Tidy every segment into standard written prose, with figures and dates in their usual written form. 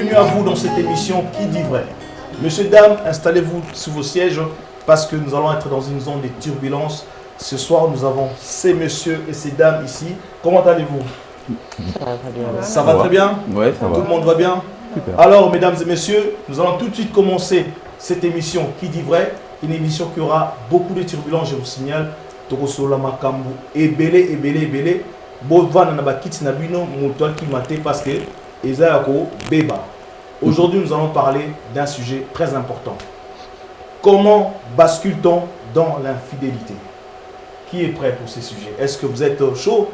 Bienvenue à vous dans cette émission Qui dit vrai. Messieurs, dames, installez-vous sous vos sièges parce que nous allons être dans une zone de turbulence. Ce soir, nous avons ces messieurs et ces dames ici. Comment allez-vous? Ça va très bien? Oui, ça va. Tout le monde va bien? Super. Alors, mesdames et messieurs, nous allons tout de suite commencer cette émission Qui dit vrai. Une émission qui aura beaucoup de turbulences, je vous signale. Tokosola Makambu, ebele. Bovana na bakiti na bino moto qui maté parce que ezayako beba. Aujourd'hui, nous allons parler d'un sujet très important. Comment bascule-t-on dans l'infidélité? Qui est prêt pour ces sujets? Est-ce que vous êtes chaud?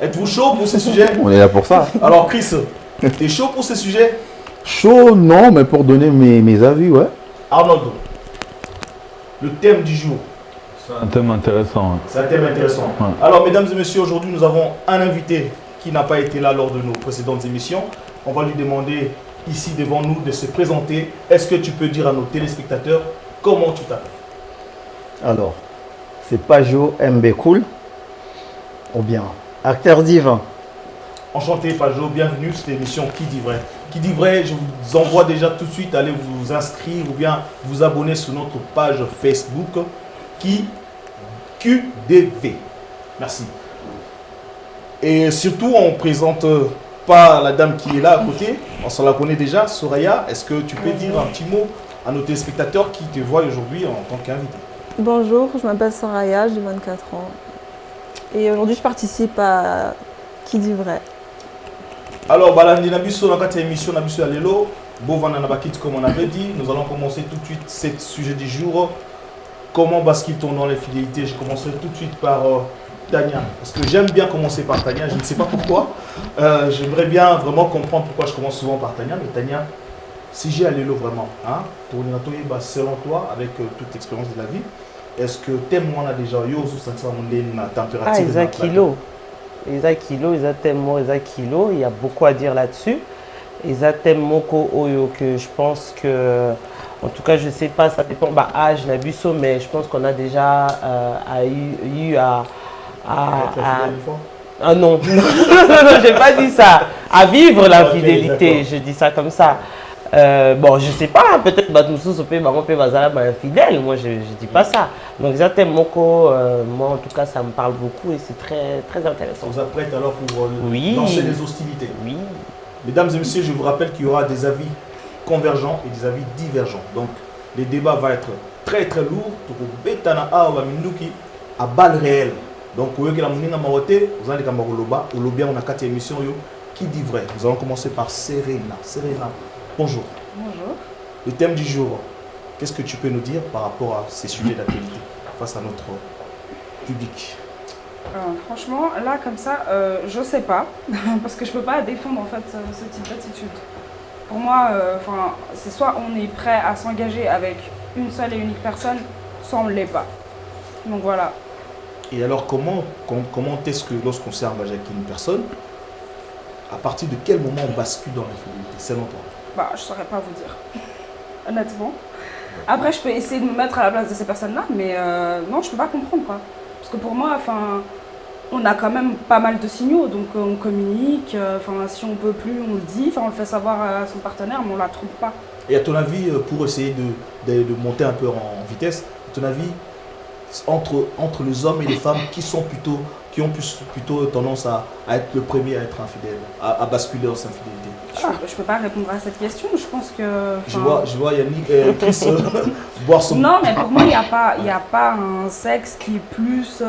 Êtes-vous chaud pour ces sujets? On est là pour ça. Alors Chris, tu es chaud pour ces sujets? Chaud, non, mais pour donner mes avis, ouais. Arnold, le thème du jour. C'est un thème intéressant. C'est un thème intéressant. Ouais. Alors, mesdames et messieurs, aujourd'hui, nous avons un invité qui n'a pas été là lors de nos précédentes émissions. On va lui demander ici devant nous de se présenter. Est-ce que tu peux dire à nos téléspectateurs comment tu t'appelles? Alors, c'est Pajo MB Cool, ou bien acteur divin. Enchanté, Pajo. Bienvenue à cette émission Qui dit vrai. Qui dit vrai, je vous envoie déjà tout de suite à aller vous inscrire ou bien vous abonner sur notre page Facebook QDV. Merci. Et surtout, on ne présente pas la dame qui est là à côté. On s'en la connaît déjà. Soraya, est-ce que tu peux dire un petit mot à nos téléspectateurs qui te voient aujourd'hui en tant qu'invité? Bonjour, je m'appelle Soraya, j'ai 24 ans. Et aujourd'hui, je participe à Qui dit vrai. Alors, Balandi Nabiso, dans cette émission Nabiso Alelo, Bovana Nabakit, comme on avait dit, nous allons commencer tout de suite ce sujet du jour. Comment bascule-t-on dans l'infidélité? Je commencerai tout de suite par Tania. Parce que j'aime bien commencer par Tania, je ne sais pas pourquoi. J'aimerais bien vraiment comprendre pourquoi je commence souvent par Tania. Mais Tania, si j'ai allé là vraiment, hein, selon toi, avec toute l'expérience de la vie, est-ce que témoin a déjà eu la température? Ah, ils ont kilo. Ils ont kilo, ils ont tellement, ils ont kilo. Il y a beaucoup à dire là-dessus. Ils ont tellement que je pense que, en tout cas, je ne sais pas, ça dépend de l'âge, Nabusso, mais je pense qu'on a déjà eu à ah non, je n'ai pas dit ça. À vivre la fidélité, je dis ça comme ça. Bon, je ne sais pas, peut-être on peut infidèle, moi je ne dis pas ça. Donc exactement, moi en tout cas ça me parle beaucoup et c'est très, très intéressant. Vous êtes prête alors pour oui. lancer les hostilités? Oui. Mesdames et messieurs, je vous rappelle qu'il y aura des avis convergents et des avis divergents. Donc les débats vont être très très lourds. À balles réelles. Donc, vous allez émission Qui dit vrai. Nous allons commencer par Serena. Serena, bonjour. Bonjour. Le thème du jour, qu'est-ce que tu peux nous dire par rapport à ces sujets d'actualité face à notre public? Franchement, là, comme ça, je sais pas, parce que je peux pas défendre en fait ce type d'attitude. Pour moi, c'est soit on est prêt à s'engager avec une seule et unique personne, soit on ne l'est pas. Donc voilà. Et alors, comment est-ce que lorsqu'on s'est engagé avec une personne, à partir de quel moment on bascule dans l'infidélité, selon toi? Bah, je saurais pas vous dire, honnêtement. Après, je peux essayer de me mettre à la place de ces personnes-là, mais non, je peux pas comprendre quoi. Parce que pour moi, on a quand même pas mal de signaux, donc on communique, si on peut plus, on le dit, on le fait savoir à son partenaire, mais on la trompe pas. Et à ton avis, pour essayer de monter un peu en vitesse, à ton avis, entre les hommes et les femmes qui ont plutôt tendance à être le premier à être infidèle, à basculer dans l'infidélité? Je peux pas répondre à cette question, je pense que... Je vois Yannick, Chris boire son... Non, mais pour moi, il n'y a pas un sexe qui est plus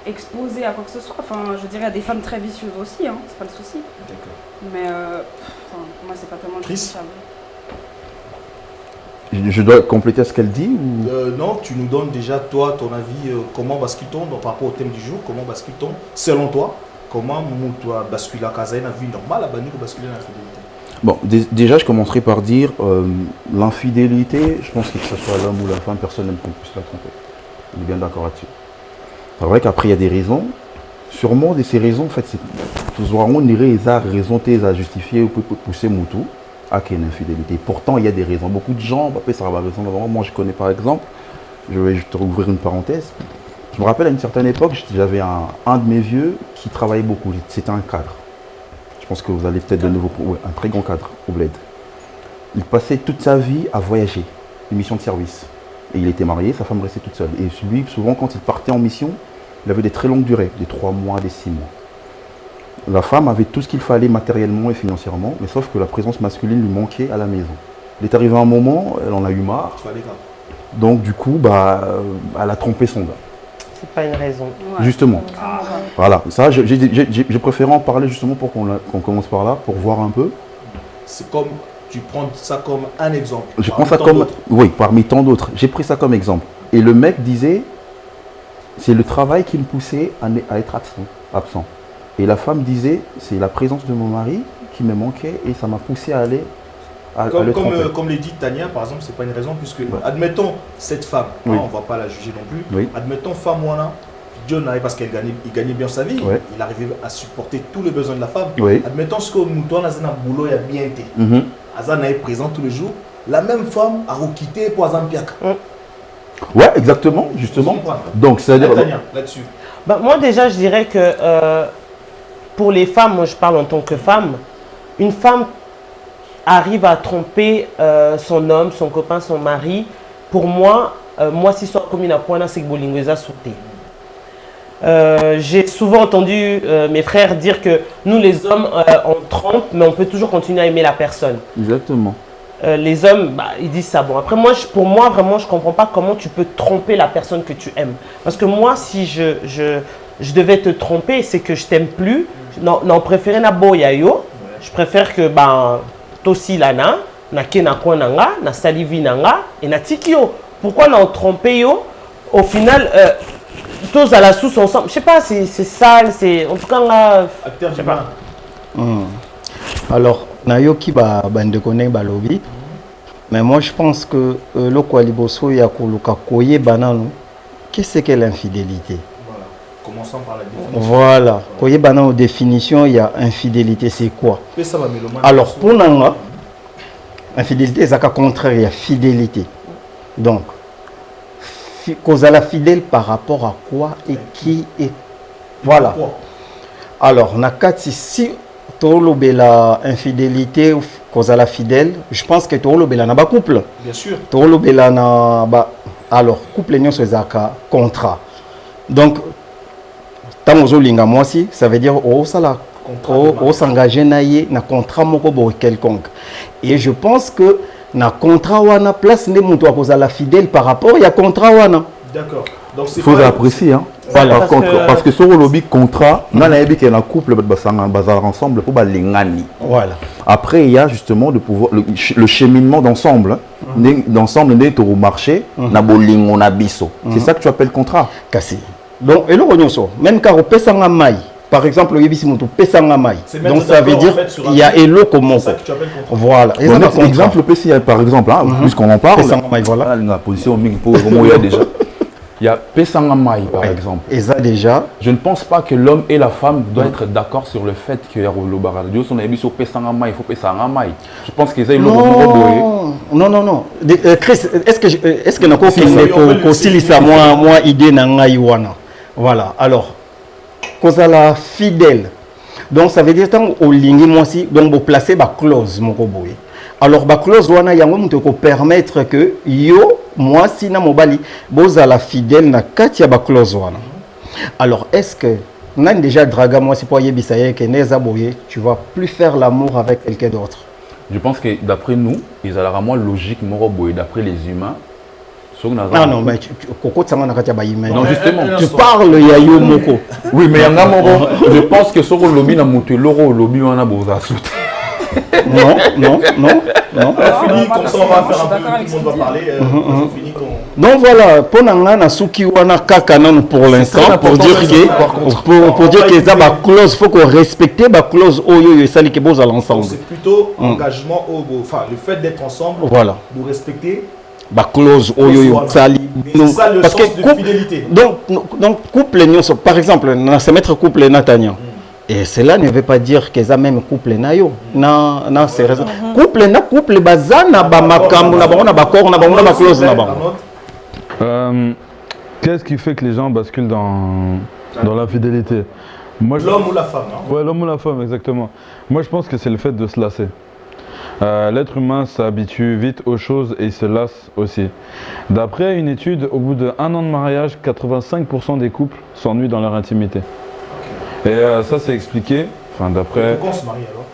exposé à quoi que ce soit. Je dirais, il y a des femmes très vicieuses aussi, hein, c'est pas le souci. D'accord. Mais pour moi, c'est pas tellement Chris? Je dois compléter ce qu'elle dit ou... Non, tu nous donnes déjà, toi, ton avis, comment bascule-t-on par rapport au thème du jour, comment bascule-t-on, selon toi, comment tu bascules la casa, une vie normale, à basculer l'infidélité? Bon, déjà, je commencerai par dire l'infidélité, je pense que ce soit l'homme ou la femme, personne n'aime qu'on puisse la tromper. On est bien d'accord là-dessus. C'est vrai qu'après, il y a des raisons. Sûrement, de ces raisons, en fait, c'est toujours on dirait les raisons à justifier ou pour pousser Moutou à qu'il y ait une infidélité. Pourtant, il y a des raisons. Beaucoup de gens, ça va raison. Moi, je connais par exemple, je vais te rouvrir une parenthèse. Je me rappelle à une certaine époque, j'avais un de mes vieux qui travaillait beaucoup. C'était un cadre. Je pense que vous allez peut-être de nouveau trouver un très grand cadre au bled. Il passait toute sa vie à voyager, une mission de service. Et il était marié, sa femme restait toute seule. Et lui, souvent, quand il partait en mission, il avait des très longues durées, des 3 mois, des 6 mois. La femme avait tout ce qu'il fallait matériellement et financièrement, mais sauf que la présence masculine lui manquait à la maison. Il est arrivé un moment, elle en a eu marre. Donc du coup, elle a trompé son gars. C'est pas une raison. Ouais. Justement. Voilà, ça, j'ai préféré en parler justement pour qu'on commence par là, pour voir un peu. C'est comme, tu prends ça comme un exemple. Je prends ça comme, oui, parmi tant d'autres. J'ai pris ça comme exemple. Et le mec disait, c'est le travail qui me poussait à être absent. Et la femme disait, c'est la présence de mon mari qui me manquait et ça m'a poussé à aller à le tromper. Comme l'a dit Tania, par exemple, c'est pas une raison, puisque, admettons, cette femme, Oui. on ne va pas la juger non plus, Oui. admettons, femme Wana, Dieu n'arrive parce qu'il gagnait bien sa vie, Ouais. il arrivait à supporter tous les besoins de la femme. Oui. Admettons ce que nous donne à un boulot, il a bien été. Mhm. Azan est présent tous les jours, la même femme a quitté pour Azan Piak. Ouais, exactement, justement. Vous comprenez? Donc, c'est-à-dire. Tania, là-dessus. Moi déjà, je dirais que pour les femmes, moi je parle en tant que femme, une femme arrive à tromper son homme, son copain, son mari. Pour moi, si soit comme une appointe, c'est que Bolingweza sauté. J'ai souvent entendu mes frères dire que nous les hommes, on trompe, mais on peut toujours continuer à aimer la personne. Exactement. Les hommes, ils disent ça. Bon, après, pour moi, vraiment, je ne comprends pas comment tu peux tromper la personne que tu aimes. Parce que moi, si je devais te tromper, c'est que je t'aime plus. Non, préféré na boya yo. Je préfère que, tosi lana, na kena kwa nanga, na salivi nanga, et na tikio. Pourquoi non tromper yo? Au final, tous à la sous ensemble. Je sais pas, c'est sale, c'est. En tout cas, là. Acteur Je sais du pas. Alors, nayoki bande connaît balobi, mais moi je pense que le kwaliboso ya koluka koye bananu, qu'est-ce que l'infidélité? Voilà. Commençons par la définition. Voilà, koye bananu définition, il y a infidélité, c'est quoi? Et ça va, mélomane. Alors, pour nanga, infidélité, c'est un contraire, il y a fidélité. Donc, causala fidèle par rapport à quoi et qui est. Voilà. Pourquoi? Alors, nakati, si la infidélité causala fidèle, je pense que tolobela na ba couple. Bien sûr. Tolobela na ba. Alors, couple nyon c'est un contrat. Donc, tamozolinga moi aussi, ça veut dire au s'engager na contrat moko bo quelconque. Et je pense que na contrat wana place ne mutu akozala fidèle par rapport il y a contrat wana. D'accord. Donc c'est Il faut apprécier. Hein. Voilà, Parce que sur le lobby contrat, on a dit qu'il y a un couple bazar ensemble pour balingani. Voilà. Après, il y a justement le cheminement d'ensemble. D'ensemble, on est au marché, na bolingo na biso. C'est ça que tu appelles contrat. Kasi. Donc, et le rognoso, même quand on pèse en maille, par exemple, le yébisi mutu pèse en maille. Donc ça veut dire il y a elo comme ça que tu appelles contrat. voilà. Et ça Bon, exemple, par exemple, hein, puisqu'on en parle, pèse en maille, voilà. la position pour il y a déjà. Il y a Pessangamai, par exemple. Et ça déjà. Je ne pense pas que l'homme et la femme doivent être d'accord sur le fait que le baradio son avis sur Pessangamai, il faut Pessangamai. Je pense qu'ils aient Non. Chris, est-ce que nous filmé pour ça moi idée na ngai wana. Voilà. Alors, cause la fidèle. Donc ça veut dire tant au lingi moi si donc vous placer ba clause mon boy. Alors ba clause wana yango muto ko permettre que yo moi si na mobali bozala fidèle na kati ya ba clause wana. Alors est-ce que n'a déjà draga moi si pour yebisaye que neza boye tu vas plus faire l'amour avec quelqu'un d'autre? Je pense que d'après nous, ils ont vraiment logique moroboy d'après les humains. Non, mais Coco Tsanga na kati ya ba humain. Non, justement. Tu parles ya yo moko. Oui, mais yanga moro, je pense que sur le lobby na monté l'euro lobby on a boza soute. Non. Fini, comme ça on va faire un peu, tout le monde va parler. Fini qu'on... Donc voilà, pour nanga na suki wana kaka non pour l'instant pour dire que ça ba clause faut qu'on respecte ba clause oyo ça li ke boza l'ensemble. C'est plutôt engagement enfin le fait d'être ensemble. Voilà. De respecter ba clause oyo ça li ça le parce sens que de fidélité. Donc couple nyonso par exemple na se mettre couple Natania. Et cela ne veut pas dire que ça même couple na yo. Non, c'est raison. Couple bazana ba makambo na bango na ba corps na bango na ba clause na bango. Qu'est-ce qui fait que les gens basculent dans l'infidélité? L'homme ou la femme, hein? Ouais, l'homme ou la femme, exactement. Moi, je pense que c'est le fait de se lasser. L'être humain s'habitue vite aux choses et il se lasse aussi. D'après une étude, au bout d'1 an de mariage, 85% des couples s'ennuient dans leur intimité. Et ça, c'est expliqué. Enfin, d'après. Pourquoi on se marie alors?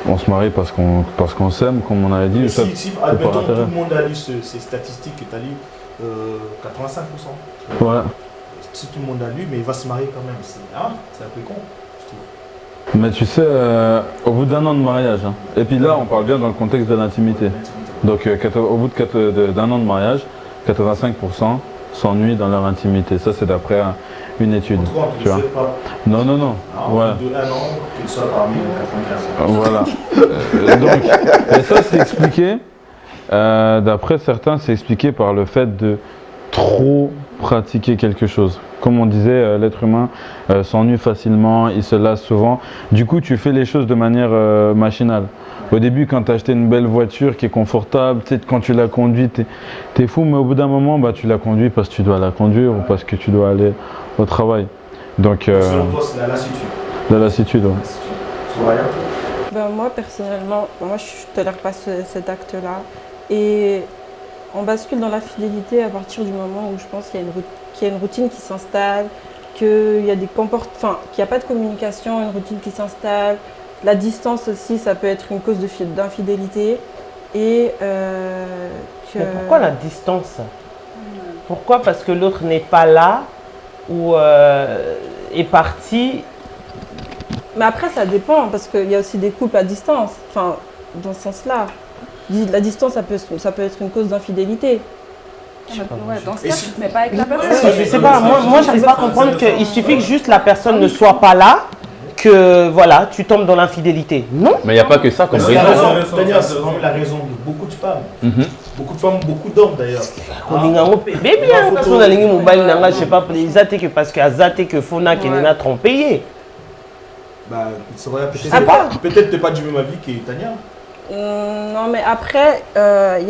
On se marie parce qu'on s'aime, comme on avait dit. Mais Ça, si par admettons, tout intérêt. le monde a lu ces statistiques que tu as lu, 85%. Ouais. Si tout le monde a lu, mais il va se marier quand même. C'est un peu con, je trouve. Mais tu sais, au bout d'1 an de mariage, hein. Et puis là, on parle bien dans le contexte de l'intimité. Donc, au bout d'1 an de mariage, 85% s'ennuient dans leur intimité. Ça, c'est d'après une étude. En tout cas, Tu vois. sais pas. Non, non, non. Ouais. De 1 an, qu'il soit parmi les 95. Voilà. Donc, et ça, c'est expliqué. D'après certains, c'est expliqué par le fait de trop pratiquer quelque chose. Comme on disait, l'être humain s'ennuie facilement, il se lasse souvent. Du coup, tu fais les choses de manière machinale. Au début, quand tu as acheté une belle voiture qui est confortable, quand tu la conduis, t'es fou, mais au bout d'un moment, bah, tu la conduis parce que tu dois la conduire ou parce que tu dois aller au travail. Donc, Selon toi, c'est la lassitude. la lassitude. Ouais. Soraya? Ben, moi, personnellement, moi, je ne tolère pas cet acte-là. Et on bascule dans la fidélité à partir du moment où je pense qu'il y a une routine qui s'installe, qu'il y a des qu'il n'y a pas de communication, une routine qui s'installe. La distance aussi, ça peut être une cause d'infidélité. Et Mais pourquoi la distance? Pourquoi? Parce que l'autre n'est pas là ou est parti. Mais après, ça dépend, parce qu'il y a aussi des couples à distance. Enfin, dans ce sens-là. La distance, ça peut être une cause d'infidélité. Ouais, dans ce cas, tu te mets pas avec la personne. Je sais pas, moi j'arrive pas à comprendre qu'il suffit que juste la personne ne soit pas là, que voilà, tu tombes dans l'infidélité. Non. Mais il n'y a pas que ça comme C'est la raison. raison, c'est-à-dire, c'est vraiment la raison de beaucoup de femmes. Beaucoup de femmes, beaucoup d'hommes d'ailleurs. Mais bien, parce qu'on a ligné mobile, je sais pas, parce que Azate que Fona qui n'est pas trompé. Bah, Soraya, peut-être t'es pas du même avis que Tania. Non, mais après, il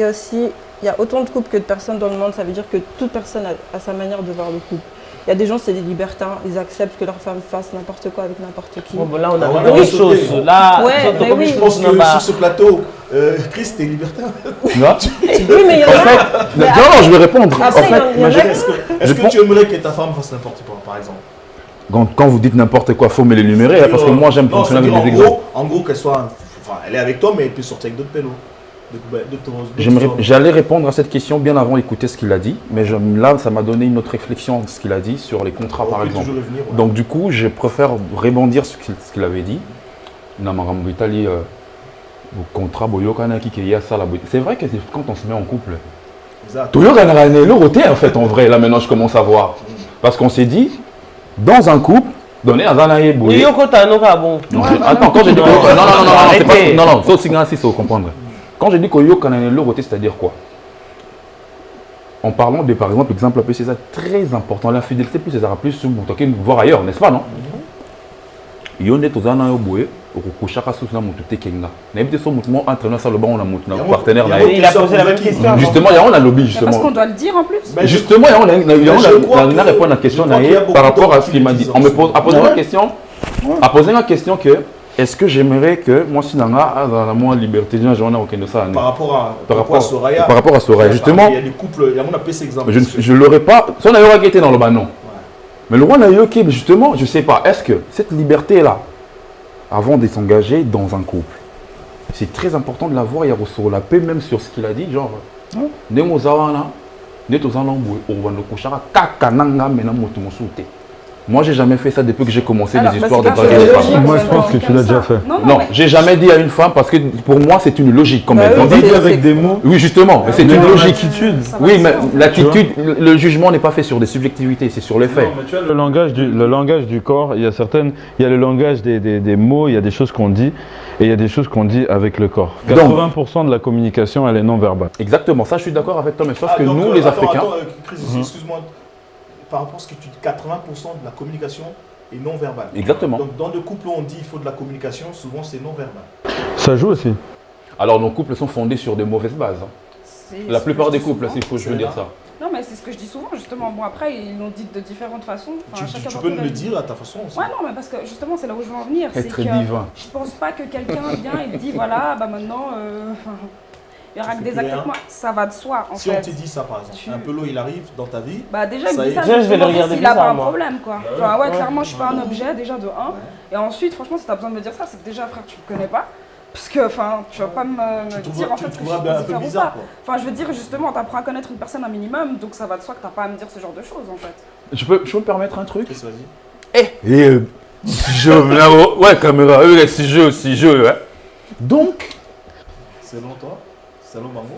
y a autant de couples que de personnes dans le monde. Ça veut dire que toute personne a sa manière de voir le couple. Il y a des gens, c'est des libertins, ils acceptent que leur femme fasse n'importe quoi avec n'importe qui. Bon, là, on a Ah vu ouais, des choses. Là, Ouais, mais oui. Je pense que sur ce plateau, Chris, t'es libertin. Non, Oui, mais il y en a. Mais non, je vais répondre. En après, fait, il y en a- Est-ce que tu aimerais que ta femme fasse n'importe quoi, par exemple? quand vous dites n'importe quoi, il faut me l'énumérer, hein, parce que moi j'aime Non, fonctionner avec c'est-à-dire, des exemples. En gros, qu'elle soit. Enfin, elle est avec toi, mais elle peut sortir avec d'autres pélos. J'allais répondre à cette question bien avant d'écouter ce qu'il a dit, mais là, ça m'a donné une autre réflexion de ce qu'il a dit sur les contrats, par exemple. Donc, du coup, je préfère rebondir sur ce qu'il avait dit. C'est vrai que quand on se met en couple, en fait, en vrai, là maintenant je commence à voir. Parce qu'on s'est dit, dans un couple, donné à Zanaïe Boué. Attends, quand j'ai dit non, c'est aussi grand si il faut comprendre. Quand j'ai dit que Yo Kananelo Roté, c'est-à-dire quoi? En parlant de, par exemple, c'est ça très important, la fidélité, plus c'est plus sur voir ailleurs, n'est-ce pas, non? Yo n'est aux Zanaïe Boué, au Kushaka Sousna Moutoute Kenga. N'importe son mouvement entraîneur, ça le bon, on a mon partenaire. Il a posé la même question. Justement, il y a un lobby, Parce justement. qu'on doit le dire en plus. Justement, il y a répondu à la question par rapport à ce qu'il m'a dit. On me pose, a posé la question que est-ce que j'aimerais que moi, si Nanga, dans la liberté, j'en ai aucun de ça. Par rapport à Soraya. Par rapport à Soraya, justement. Il y a des couples, il y a mon appelé cet exemple. Je ne l'aurais pas. Si on a eu été dans le banon. Mais le roi n'a eu qui, justement, je ne sais pas. Est-ce que cette liberté-là, avant de s'engager dans un couple, c'est très important de l'avoir. Il y a sur la paix, même sur ce qu'il a dit, genre. Moi, j'ai jamais fait ça depuis que j'ai commencé les histoires de draguer les femmes. Moi, je pense que tu l'as déjà fait. Non, j'ai jamais dit à une femme parce que pour moi, c'est une logique quand même. Bah oui, On dit avec des mots. Oui, justement, c'est une logique. Attitude. Oui, mais l'attitude, le jugement n'est pas fait sur des subjectivités, c'est sur les faits. Non, mais tu vois, le langage du corps, il y a le langage des mots, il y a des choses qu'on dit et il y a des choses qu'on dit avec le corps. 80% de la communication, elle est non verbale. Exactement, ça je suis d'accord avec toi, mais sauf que nous, les Africains... Attends, Chris, excuse-moi, par rapport à ce que tu dis, 80% de la communication est non verbale. Exactement. Donc dans le couple où on dit qu'il faut de la communication, souvent c'est non verbal. Ça joue aussi. Alors nos couples sont fondés sur de mauvaises bases. La ce plupart que je des dis couples, souvent. s'il faut, je veux dire ça. Non, mais c'est ce que je dis souvent, justement. Bon, après, ils l'ont dit de différentes façons. Enfin, chacun Tu dans peux son me le avis. dire à ta façon aussi. Ouais, non, mais parce que justement, c'est là où je veux en venir. C'est Être que divin. je pense pas que quelqu'un vient et te dit voilà, bah maintenant, il y aura que fais des plus actes rien. avec moi. Ça va de soi, en Si fait. on te dit ça par exemple, Tu- un peu l'eau il arrive dans ta vie, Bah déjà, il Ça me dit y est. ça, Déjà, je vais le demander regarder s'il a bizarre, pas un moi. problème, quoi. Enfin, ouais, clairement, je suis pas un objet, déjà, de 1. Et ensuite, franchement, si t'as besoin de me dire ça, c'est que déjà, frère, tu me connais pas. Parce que, enfin, tu vas pas me dire en fait tu que je trouveras suis bien un peu faire ou bizarre pas. quoi. Enfin, je veux dire, justement, t'apprends à connaître une personne un minimum, donc ça va de soi que t'as pas à me dire ce genre de choses, en fait. Je peux me permettre un truc? Qu'est-ce que vas-y. Si je, ouais, caméra, si je, ouais. Donc, Selon toi, selon Bango,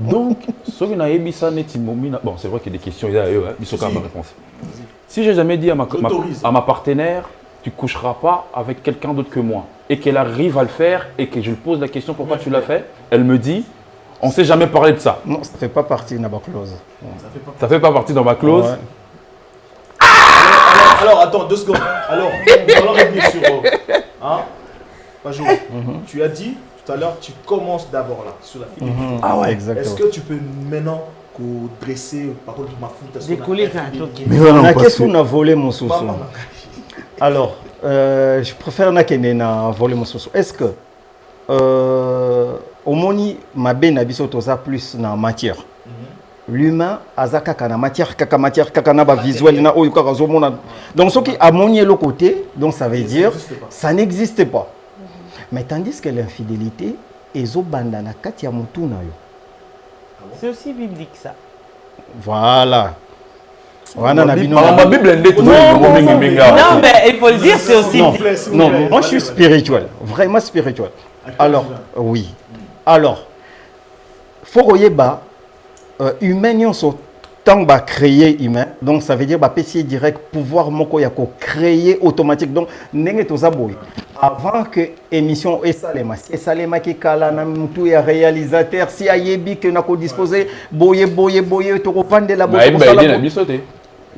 donc, ce que naïbisa netimomina, bon, c'est vrai qu'il y a des questions, il y a ma réponse. Si j'ai jamais dit à ma partenaire, tu coucheras pas avec quelqu'un d'autre que moi, et qu'elle arrive à le faire, et que je lui pose la question pourquoi tu l'as fait, elle me dit, on s'est jamais parlé de ça. Non, ça ne fait pas partie de ma clause. ça fait pas. Ça fait pas partie dans ma clause. Ouais. Alors, attends, 2 secondes. Alors, on va revenir sur. Hein Pajou, tu as dit tout à l'heure, tu commences d'abord là, sur la fidélité. Ah ouais, Est-ce exactement. que tu peux maintenant dresser, par contre, ma foute Décoller quand même. Mais voilà, La parce question que- n'a volé mon soso. Maman, Alors, je préfère na voler mon soso. Est-ce que omoni mabe na biso toza plus na matière? L'humain aza kaka na matière kaka na ba visuel na oyo kaka zomona. Donc ce qui a moni l'autre côté, donc ça veut dire n'existe pas. ça n'existe pas. Mais tandis que l'infidélité ezobanda na kati ya mutu na yo. C'est aussi biblique, ça. Voilà. Voilà na bino. Ma Bible est nette, Non, mais il faut le dire, c'est aussi Non, biblique. s'il vous non, plaît, moi je suis allez, spirituel, vraiment spirituel. Avec Alors, toi, oui. Alors, faut royeba humain nyonso tant ba créer humain, donc ça veut dire ba PC direct pouvoir moko ya ko créer automatique. Donc ndenge toza boy. Avant que émission esalema ki kala na mutu ya réalisateur si ayebi que na ko disposer boye to ko vandela Bah, il m'a aidé à bisoter.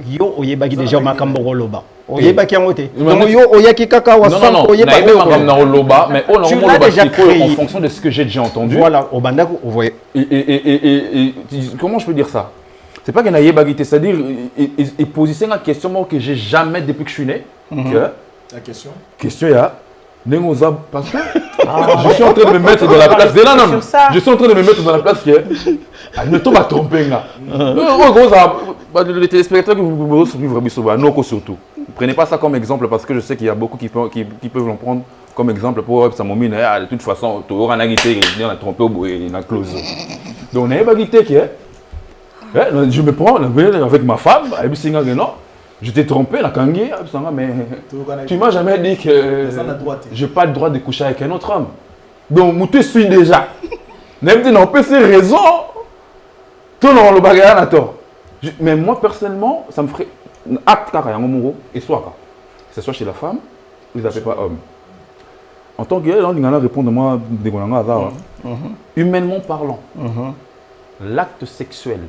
yo oyebaki Ça, déjà on a makambo koloba. Oyebaki yango te. Mais Donc moi, yo oyaki kaka wa Non, sans non, oyeba naïbé, oyo ma koloba. femme n'a loba, mais on Tu a l'as déjà créé. en fonction de ce que j'ai déjà entendu. Voilà, au bandako, vous voyez. Et comment je peux dire ça? C'est pas qu'il y a bagité, c'est-à-dire, et poser une question moi, que j'ai jamais depuis que je suis né. Que, La question. question, il y a. Nengoza, parce que je suis en train de me mettre dans la place. Non, non, non. Sur ça. Je suis en train de me mettre dans la place que. Elle me tombe à tromper là. Les téléspectateurs que vous suivre Noko surtout. Prenez pas ça comme exemple parce que je sais qu'il y a beaucoup qui peuvent l'en prendre comme exemple pour Samomine. De toute façon, tu auras une guitare, il a trompé au bout et la close. Donc, on a une guitare qui est. Je me prends avec ma femme, elle me dit non, je t'ai trompé, la kangé, mais tu m'as jamais dit que Ça, la droite. j'ai pas le droit de coucher avec un autre homme. Donc, je te suis déjà. Même si on peut ces raisons, tout le monde le bagarre à tort. Mais moi, personnellement, ça me ferait acte car et soit que ce soit chez la femme, ils n'appellent pas homme. En tant que on a répondre moi des humainement parlant, l'acte sexuel.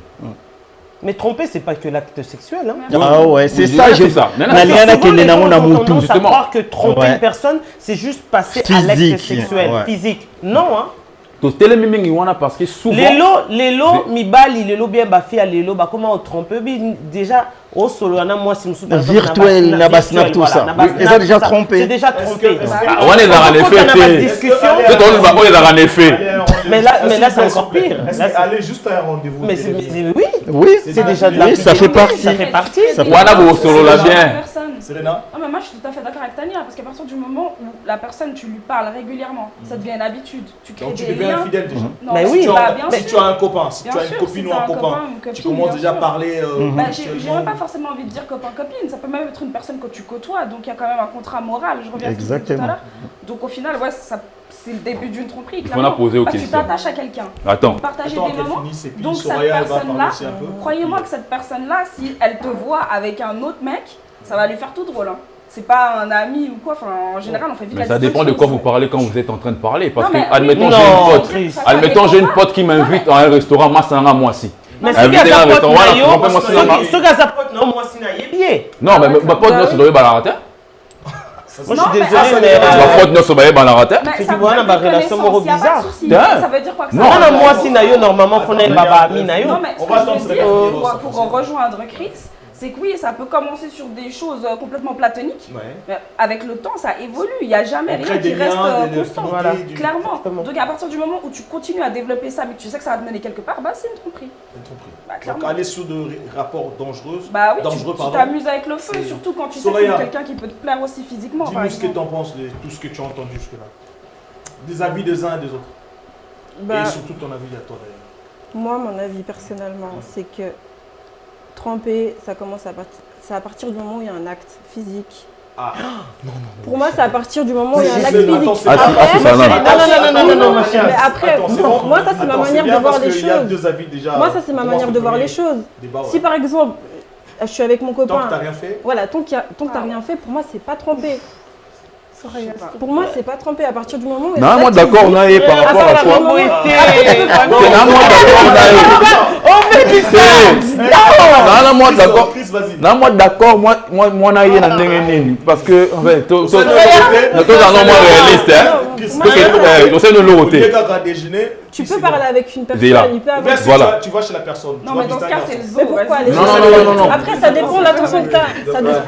Mais tromper, c'est pas que l'acte sexuel. Hein. Ah ouais, c'est ça, c'est j'ai ça. ça. Non, Parce que non, Naliana souvent, les gens Kenena ont Mutu. tendance à justement. croire que tromper Ouais. une personne, c'est juste passer à Physique, l'acte sexuel, ouais. physique. Non, hein. Donc, télémiming, parce que souvent. Lelo, mibali, lelo bien bafi à lelo, bah comment on trompe déjà au solo, on a moi si nous sommes Virtuel, na basnap, tout ça. Oui, ils ont déjà trompé. C'est déjà trompé. On est dans les Quand on a pas de faits. discussion, On est dans les faits. Mais là, c'est encore pire. Là, c'est- Allez juste à un rendez-vous. mais oui, Oui, c'est déjà de la oui, ça fait partie. Ça fait partie. Ça fait- Voilà, vous solo là bien. Personne. Serena, Ah, mais moi je suis tout à fait d'accord avec Tania parce qu'à partir du moment où la personne tu lui parles régulièrement, ça devient une habitude. Tu crées donc tu des deviens liens. infidèle déjà. Non, Mais si oui, tu bah, as, bien Si sûr. tu as un copain, si Bien tu as sûr, une si copine ou t'as un un copain, copain ou une tu copine, commences bien déjà à sûr. parler. Bah, j'ai même pas forcément envie de dire copain-copine, ça peut même être une personne que tu côtoies, donc il y a quand même un contrat moral, je reviens à ce que je disais tout à Exactement. l'heure. Donc au final, ouais, c'est le début d'une tromperie. faut la poser aux Parce que questions. tu t'attaches à quelqu'un, Attends. vous partagez Attends des qu'elle moments, finisse et puis donc cette Soraya elle va parler personne-là, aussi un peu. croyez-moi que cette personne-là, si elle te voit avec un autre mec, ça va lui faire tout drôle. Hein. C'est pas un ami ou quoi, enfin en général on fait vite Mais la ça dépend de distinction. quoi vous parlez quand vous êtes en train de parler. Parce Non, que, mais oui, admettons, non, j'ai une pote. triste. Admettons, j'ai une pote qui m'invite à un restaurant, Massanga, moi aussi. Mais Elle ce vient gars à un pote restaurant, voilà, nayo, trompez-moi si la marque. ce gars pote non, moi si na yébié. Non, mais ma pote, non, c'est de la rate. Moi, je Non, suis mais désolé, ça, mais. bafaute nyonso baye banarate. Mais C'est ça du veut bon, dire on a des une relation connaissances, y a pas de bizarre. souci. Hein? Ça veut dire quoi que ça Non, Non, va non, moi, si Nayo, normalement, faut Attends, Baba Ami Nayo. Non, mais ce On que va je veux attendre, c'est dire, la vidéo, ça pour fonctionne. rejoindre Chris, c'est que oui, ça peut commencer sur des choses complètement platoniques, Ouais. mais avec le temps, ça évolue. Il n'y a jamais On crée rien qui des reste liens, des constant. affinités, Voilà. Clairement. Exactement. Donc à partir du moment où tu continues à développer ça, mais que tu sais que ça va te mener quelque part, bah c'est une tromperie. Bah, Donc clairement. aller sur des rapports dangereux. Bah oui, dangereux, tu pardon. t'amuses avec le feu, C'est- surtout quand tu sais que Soraya. c'est quelqu'un qui peut te plaire aussi physiquement, par Dis-nous ce que tu exemple. en penses de tout ce que tu as entendu jusque-là. Des avis des uns et des autres. Bah, Et surtout ton avis à toi d'ailleurs. moi, mon avis personnellement, c'est que tromper, ça commence c'est à partir du moment où il y a un acte physique. Ah, Pour moi, c'est à partir du moment où il y a un C'est- acte c'est- physique. attends, c'est Ah, pas- si, ah, si, ça, non. Non, ma chérie. Mais après, Attends, c'est non, bon. moi, ça, c'est ma Attends, manière bien de voir parce les qu'il y a choses. deux avis déjà. Moi, ça, c'est ma On manière commence de le voir les premier choses. débat, ouais. Si par exemple, je suis avec mon Tant copain, que t'as rien fait, voilà, tant que t'as rien fait, pour moi, c'est pas tromper. Pour moi, c'est pas tromper à partir du moment où il y a Non, un moi acte d'accord, physique. Naye, par rapport à toi. Vraiment été. Non, moi d'accord, Naye. On fait du ça. Non, moi d'accord. Chris, vas-y. Non, moi d'accord, moi Naye na ndenge nini. Parce que, en fait, toi, Ça, moi réaliste, hein. Chris, Moi, Parce que, on sait nous le Au lieu ôter. qu'à déjeuner, Tu ici, peux parler avec une Zéla. personne, il peut avoir... Bien, si Voilà. tu vas chez la personne. Non, tu mais vas dans ce visiter cas, un c'est garçon. le Mais zoo. pourquoi vas-y. les Non, non, non. Après, ça dépend de l'attention que t'as.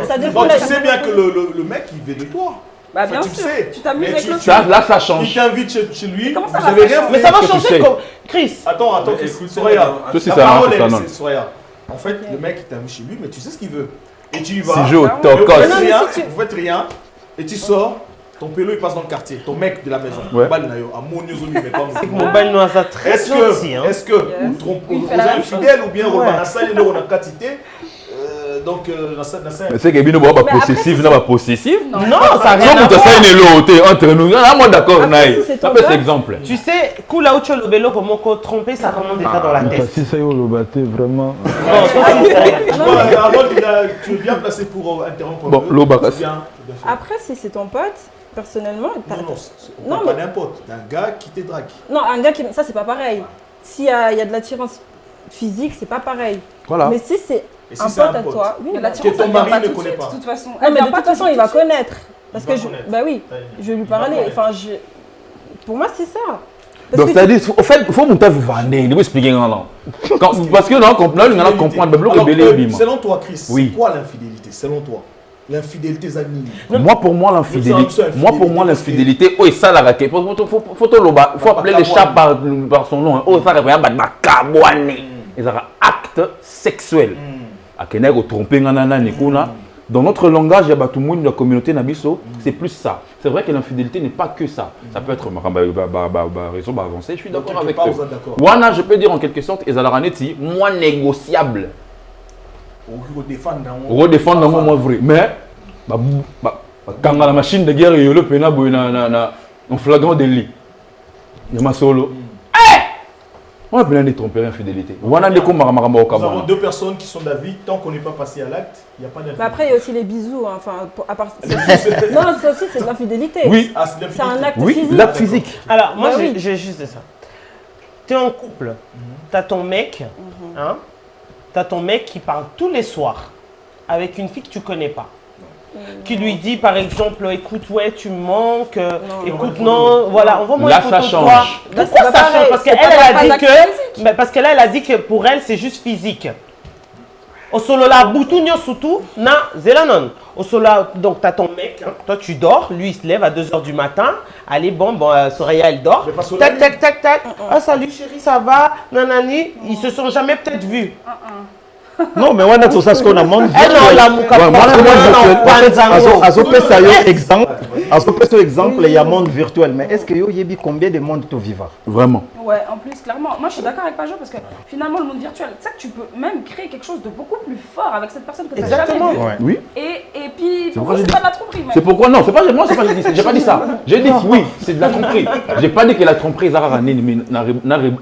Ça dépend Donc de tu sais bien que le mec, il veut de toi. Bah Enfin, bien tu sûr, sais. tu t'amuses Mais avec tu- le Ça, feu. là, ça Il change. t'invite chez lui, comment ça vous va, avez ça rien change fait. Mais ça va Qu'est-ce que tu changer sais comme. Chris. Attends, Mais Chris, écoute, Soraya. Toi aussi, La ça parole, marche, ça, elle, non. c'est Soraya. En fait, le mec, il t'invite chez lui, mais tu sais ce qu'il veut. Et tu y vas. Si je au Et vous tocos. Non, faites mais rien, si tu- vous faites rien, et tu sors, ton pélo il passe dans le quartier, ton mec de la maison. Ouais. Balle nayo, à mon yozo, mais pas C'est que mon. mon bail noir, ça très Est-ce gentil. Hein. que, est-ce que, vous trompez, Il vous fait la êtes même chose. fidèle ou bien Ouais. Roman Nassal et on a quantité donc, Mais c'est que Bino Boba Mais après, possessif, si n'a pas possessif. Non, ça n'a rien Non, à mais tu voir. sais, il est l'ôter entre nous. Non, moi d'accord, Après, Naye. si c'est Ça ton peut être gars, exemple. Tu sais, Kula Ucho Lobelo, pour mon code trompé, ça remonte déjà dans la tête. Si ça y est, le batté, vraiment. Bon, toi, c'est sérieux. Tu vois, Harold, tu es bien placé pour interrompre. Bon, un peu. Lobakas. C'est bien, c'est bien fait. Après, si c'est ton pote, personnellement, Non, non, on Non, parle pas mais- d'un pote, d'un gars qui te drague. non, un gars qui... Ça, c'est pas pareil. S'il y a de l'attirance physique, c'est pas pareil. Voilà. Mais si c'est Et si un c'est pote un à pote toi, oui. Mais bah- l'attirance, Que ton elle vient mari pas ne tout de connaît suite, pas. de toute façon. Non, Elle mais de vient pas toute façon, tout il va de suite. connaître. Parce Il que va je... connaître. Bah oui, je vais lui parler. connaître. Enfin, pour moi, c'est ça. Parce Donc, que c'est-à-dire, au fait, il faut monter à vivre. Il faut expliquer un an. Parce que non, quand là, on comprend, le bloc est Alors, belé, bim. selon toi, Chris, Oui. c'est quoi l'infidélité selon toi? L'infidélité Zanini. Moi, pour moi, l'infidélité, oh, et ça, la raquette. Faut appeler les chats par son nom. Oh, ça, ils ont un acte sexuel. À Kenego, tromper, nanana, nikuna. Dans notre langage, il y a tout le monde de la communauté Nabiso, c'est plus ça. C'est vrai que l'infidélité n'est pas que ça. Ça peut être raison avancée, je suis d'accord avec eux. Wana, je peux dire en quelque sorte, Ezalaraneti, moins négociable. Redéfendre dans moi vrai. Mais, quand la machine de guerre, il y a le pena en flagrant délit. Il y a ma solo. On a plein de tromperies infidélité. Wana de comme Nous avons Maramao deux personnes qui sont d'avis, tant qu'on n'est pas passé à l'acte, il n'y a pas Mais d'infidélité. après, il y a aussi les bisous. Hein. Enfin, à part... Non, ça aussi, c'est de l'infidélité. Oui, Ah, c'est de C'est un l'infidélité. acte oui, physique. l'acte physique. Alors, moi, Bah oui. j'ai juste ça. Tu es en couple, t'as ton mec, hein, t'as ton mec qui parle tous les soirs avec une fille que tu connais pas. Qui lui dit par exemple, écoute, ouais, tu me manques, écoute, non, voilà, envoie-moi Là, une photo ça de change. toi. Là, Pourquoi c'est pas ça change? pareil, Parce c'est qu'elle, pas elle a pareil. dit que, parce qu'elle a dit que pour elle, c'est juste physique. Au solo la boutounio surtout, na zelanon. Au solo, donc t'as ton mec, hein, toi tu dors, lui il se lève à 2h du matin. Allez, bon, Soraya elle dort. Mais pas sur Tac, la tac, tac, tac. Ah, salut chérie, ça va? Nanani. Ils se sont jamais peut-être vus. Non, mais wana tout ça ce qu'on a monde Elle non, la mouka. Ouais, moi, azopesa yo exemple azopesa yo exemple ya monde virtuel, mais est-ce que yo yebi combien de monde to vivre? Vraiment. Ouais, en plus, clairement. Moi, je suis d'accord avec Pajot parce que finalement, le monde virtuel, tu sais que tu peux même créer quelque chose de beaucoup plus fort avec cette personne que tu n'as jamais Exactement. vue. Ouais. Oui. Et puis, pour pourquoi moi, j'ai c'est dit- pas de la tromperie, mec. C'est pourquoi non, c'est pas moi, c'est pas j'ai pas dit ça. J'ai dit oui, c'est de la tromperie. J'ai pas dit que la tromperie Zara mais na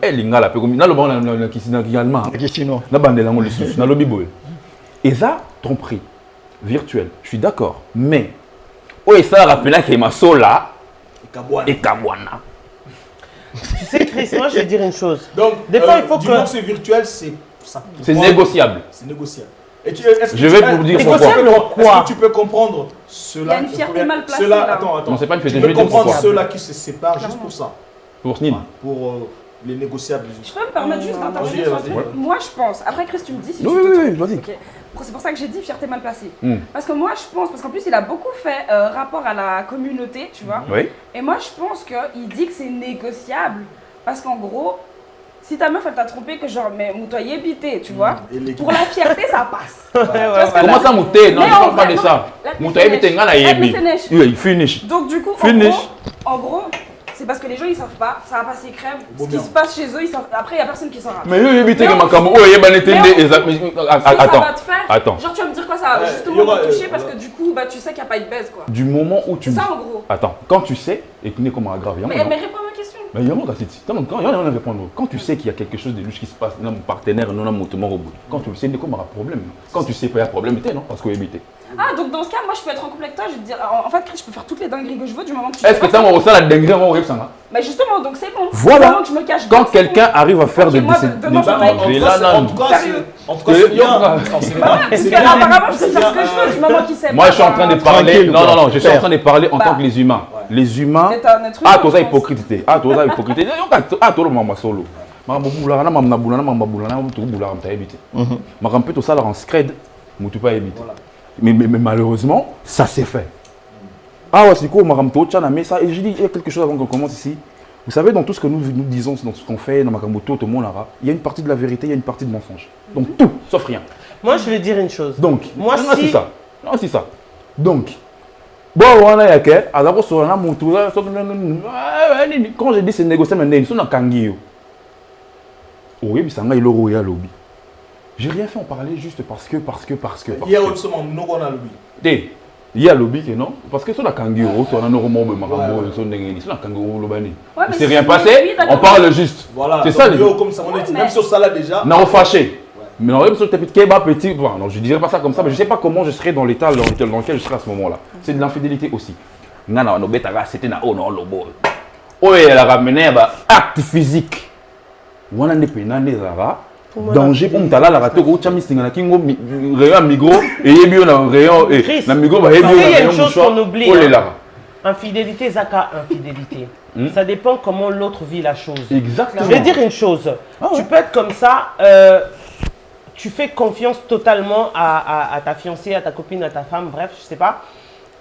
elle ngala pe comme na lo bon na kisina allemand. Chinois. Na bande la ngolo sous na lobby boy. Et ça tromperie virtuelle. Je suis d'accord, mais oh et ça rappelle que ma sola et Kabwana. Tu sais, Chris, moi je vais dire une chose. Donc, Des fois, il faut du que- moment que c'est virtuel, c'est ça. C'est négociable. C'est négociable. Et est-ce que Je vais vous dire Négociable pourquoi. quoi? Est-ce que tu peux comprendre cela? Il y a une fierté mal placée, Ceux-là, là. attends. Non, c'est pas une fierté, Tu je peux vais dire comprendre pourquoi. ceux-là qui se séparent juste pour ça. Pour Snil. Pour les négociables. Je peux me permettre juste d'intervenir Vas-y, sur un vas-y. truc. Moi, je pense. Après, Chris, tu me dis si Oui, tu te oui, oui, trompes. vas-y. Ok. C'est pour ça que j'ai dit fierté mal placée. Hmm. Parce que moi, je pense, parce qu'en plus, il a beaucoup fait rapport à la communauté, tu vois. Oui. Et moi, je pense qu'il dit que c'est négociable. Parce qu'en gros, si ta meuf, elle t'a trompé, que genre, mais moutoyer bité, tu vois. Et les- Pour la fierté, ça passe. Comment ça, Mouté? Non, Mais je en parle pas vrai, de non. ça. Let me Mouté, finish. il nga na Let me yebi. finish. Oui, finish. Donc du coup, Finish. en gros, c'est parce que les gens ils savent pas, ça va passer crème. Bon, Ce qui bien. se passe chez eux, ils savent. Après, il y a personne qui s'en rappelle. Mais yo yebite Mais que on- makambo oyo yeba netende Mais on- exact. Ce que ça Attends. va te faire, Attends. genre tu vas me dire quoi, ça va il y justement aura, te toucher parce voilà. que du coup, bah, tu sais qu'il n'y a pas eu de baise quoi. Du moment où tu C'est ça en gros. Attends, quand tu sais et que n'est comme un grave, Mais réponds à ma question. mais il y a mon assist. Quand tu sais qu'il y a quelque chose de louche qui se passe, non, mon partenaire, non, mon robot. Quand tu le sais, n'est comme un problème. Quand tu sais pas, il y a problème, non, parce que éviter. Ah, donc dans ce cas, moi je peux être en couple avec toi, je vais te dire, en fait, Chris, je peux faire toutes les dingueries que je veux du moment que tu Est-ce sais que pas, tu as c'est- mon ça la dinguerie avant Web Sanga? Mais justement, donc c'est bon. Voilà. Du moment que je me cache Quand bien, c'est quelqu'un bon. arrive à faire Ok, des moi, demain, je En vais tout Mais cas, là, c'est- non. en tout cas, Sérieux. c'est- en tout cas, c'est bien. Yoga. Non, c'est bien. Parce C'est que bien. apparemment, je peux faire ce que je veux du moment qu'il sait Moi, pas, je suis en train de bah, parler. Tranquille, Non, quoi. non, je suis en train de parler en Bah. tant que les humains. Les humains. Mais t'as un être Ah, humain, toi, ça je pense. hypocrite. Ah, toi, ça hypocrite. Ah, toi, le maman solo. Maman, boula, na maman, boula, na maman, boula, na maman, tout boula, on t'a évité. Maman, peut tout ça, là, en scred, mais tu pas évité. Mais malheureusement, ça s'est fait. Ah ouais, c'est quoi, Maram Tocha, mais ça, et je dis, il y a quelque chose avant qu'on commence ici. Vous savez, dans tout ce que nous disons, dans tout ce qu'on fait, dans Makamoto, tout le monde là, il y a une partie de la vérité, il y a une partie de mensonge. Donc tout, sauf rien. Moi, je vais dire une chose. Donc, Moi, non, si- c'est ça. Non, c'est ça. Donc, bon, on a yake, alors sur un moto, quand je dis c'est négocier, mais ils sont dans Kangio. Oui, mais ça m'a eu le royal lobby. J'ai rien fait en parler juste parce que. Hier, on se demande, nous, on a le lui. Il y a lobby que non, parce que sur la Kangio, sur un normal, sur la Kangio, Ouais, il mais s'est rien si- passé, oui, d'accord. on parle juste. Voilà. C'est ça, Donc, les- yo, comme ça, on est Ouais, même mais- sur ça là déjà. Non, fâché. Mais non, même sur le tapis de kebab petit, bon, non, je ne dirais pas ça comme ça, mais je ne sais pas comment je serais dans l'état dans lequel je serais à ce moment-là. C'est de l'infidélité aussi. Nana, no beta, c'était na oh non, lobo. Oh, elle a ramené bah, acte physique. Wana ne pe nane zara. Danger pour m'tala la rato ko chami singa na kingo rayon micro et yebi na rayon et Chris, na micro ba yebi parce qu'il y a na une rayon chose qu'on oublie, Oh hein. là. Infidélité, Zaka, infidélité. Ça dépend comment l'autre vit la chose. Exactement. Je vais dire une chose. Tu peux être comme ça, tu fais confiance totalement à ta fiancée, à ta copine, à ta femme, bref, je sais pas.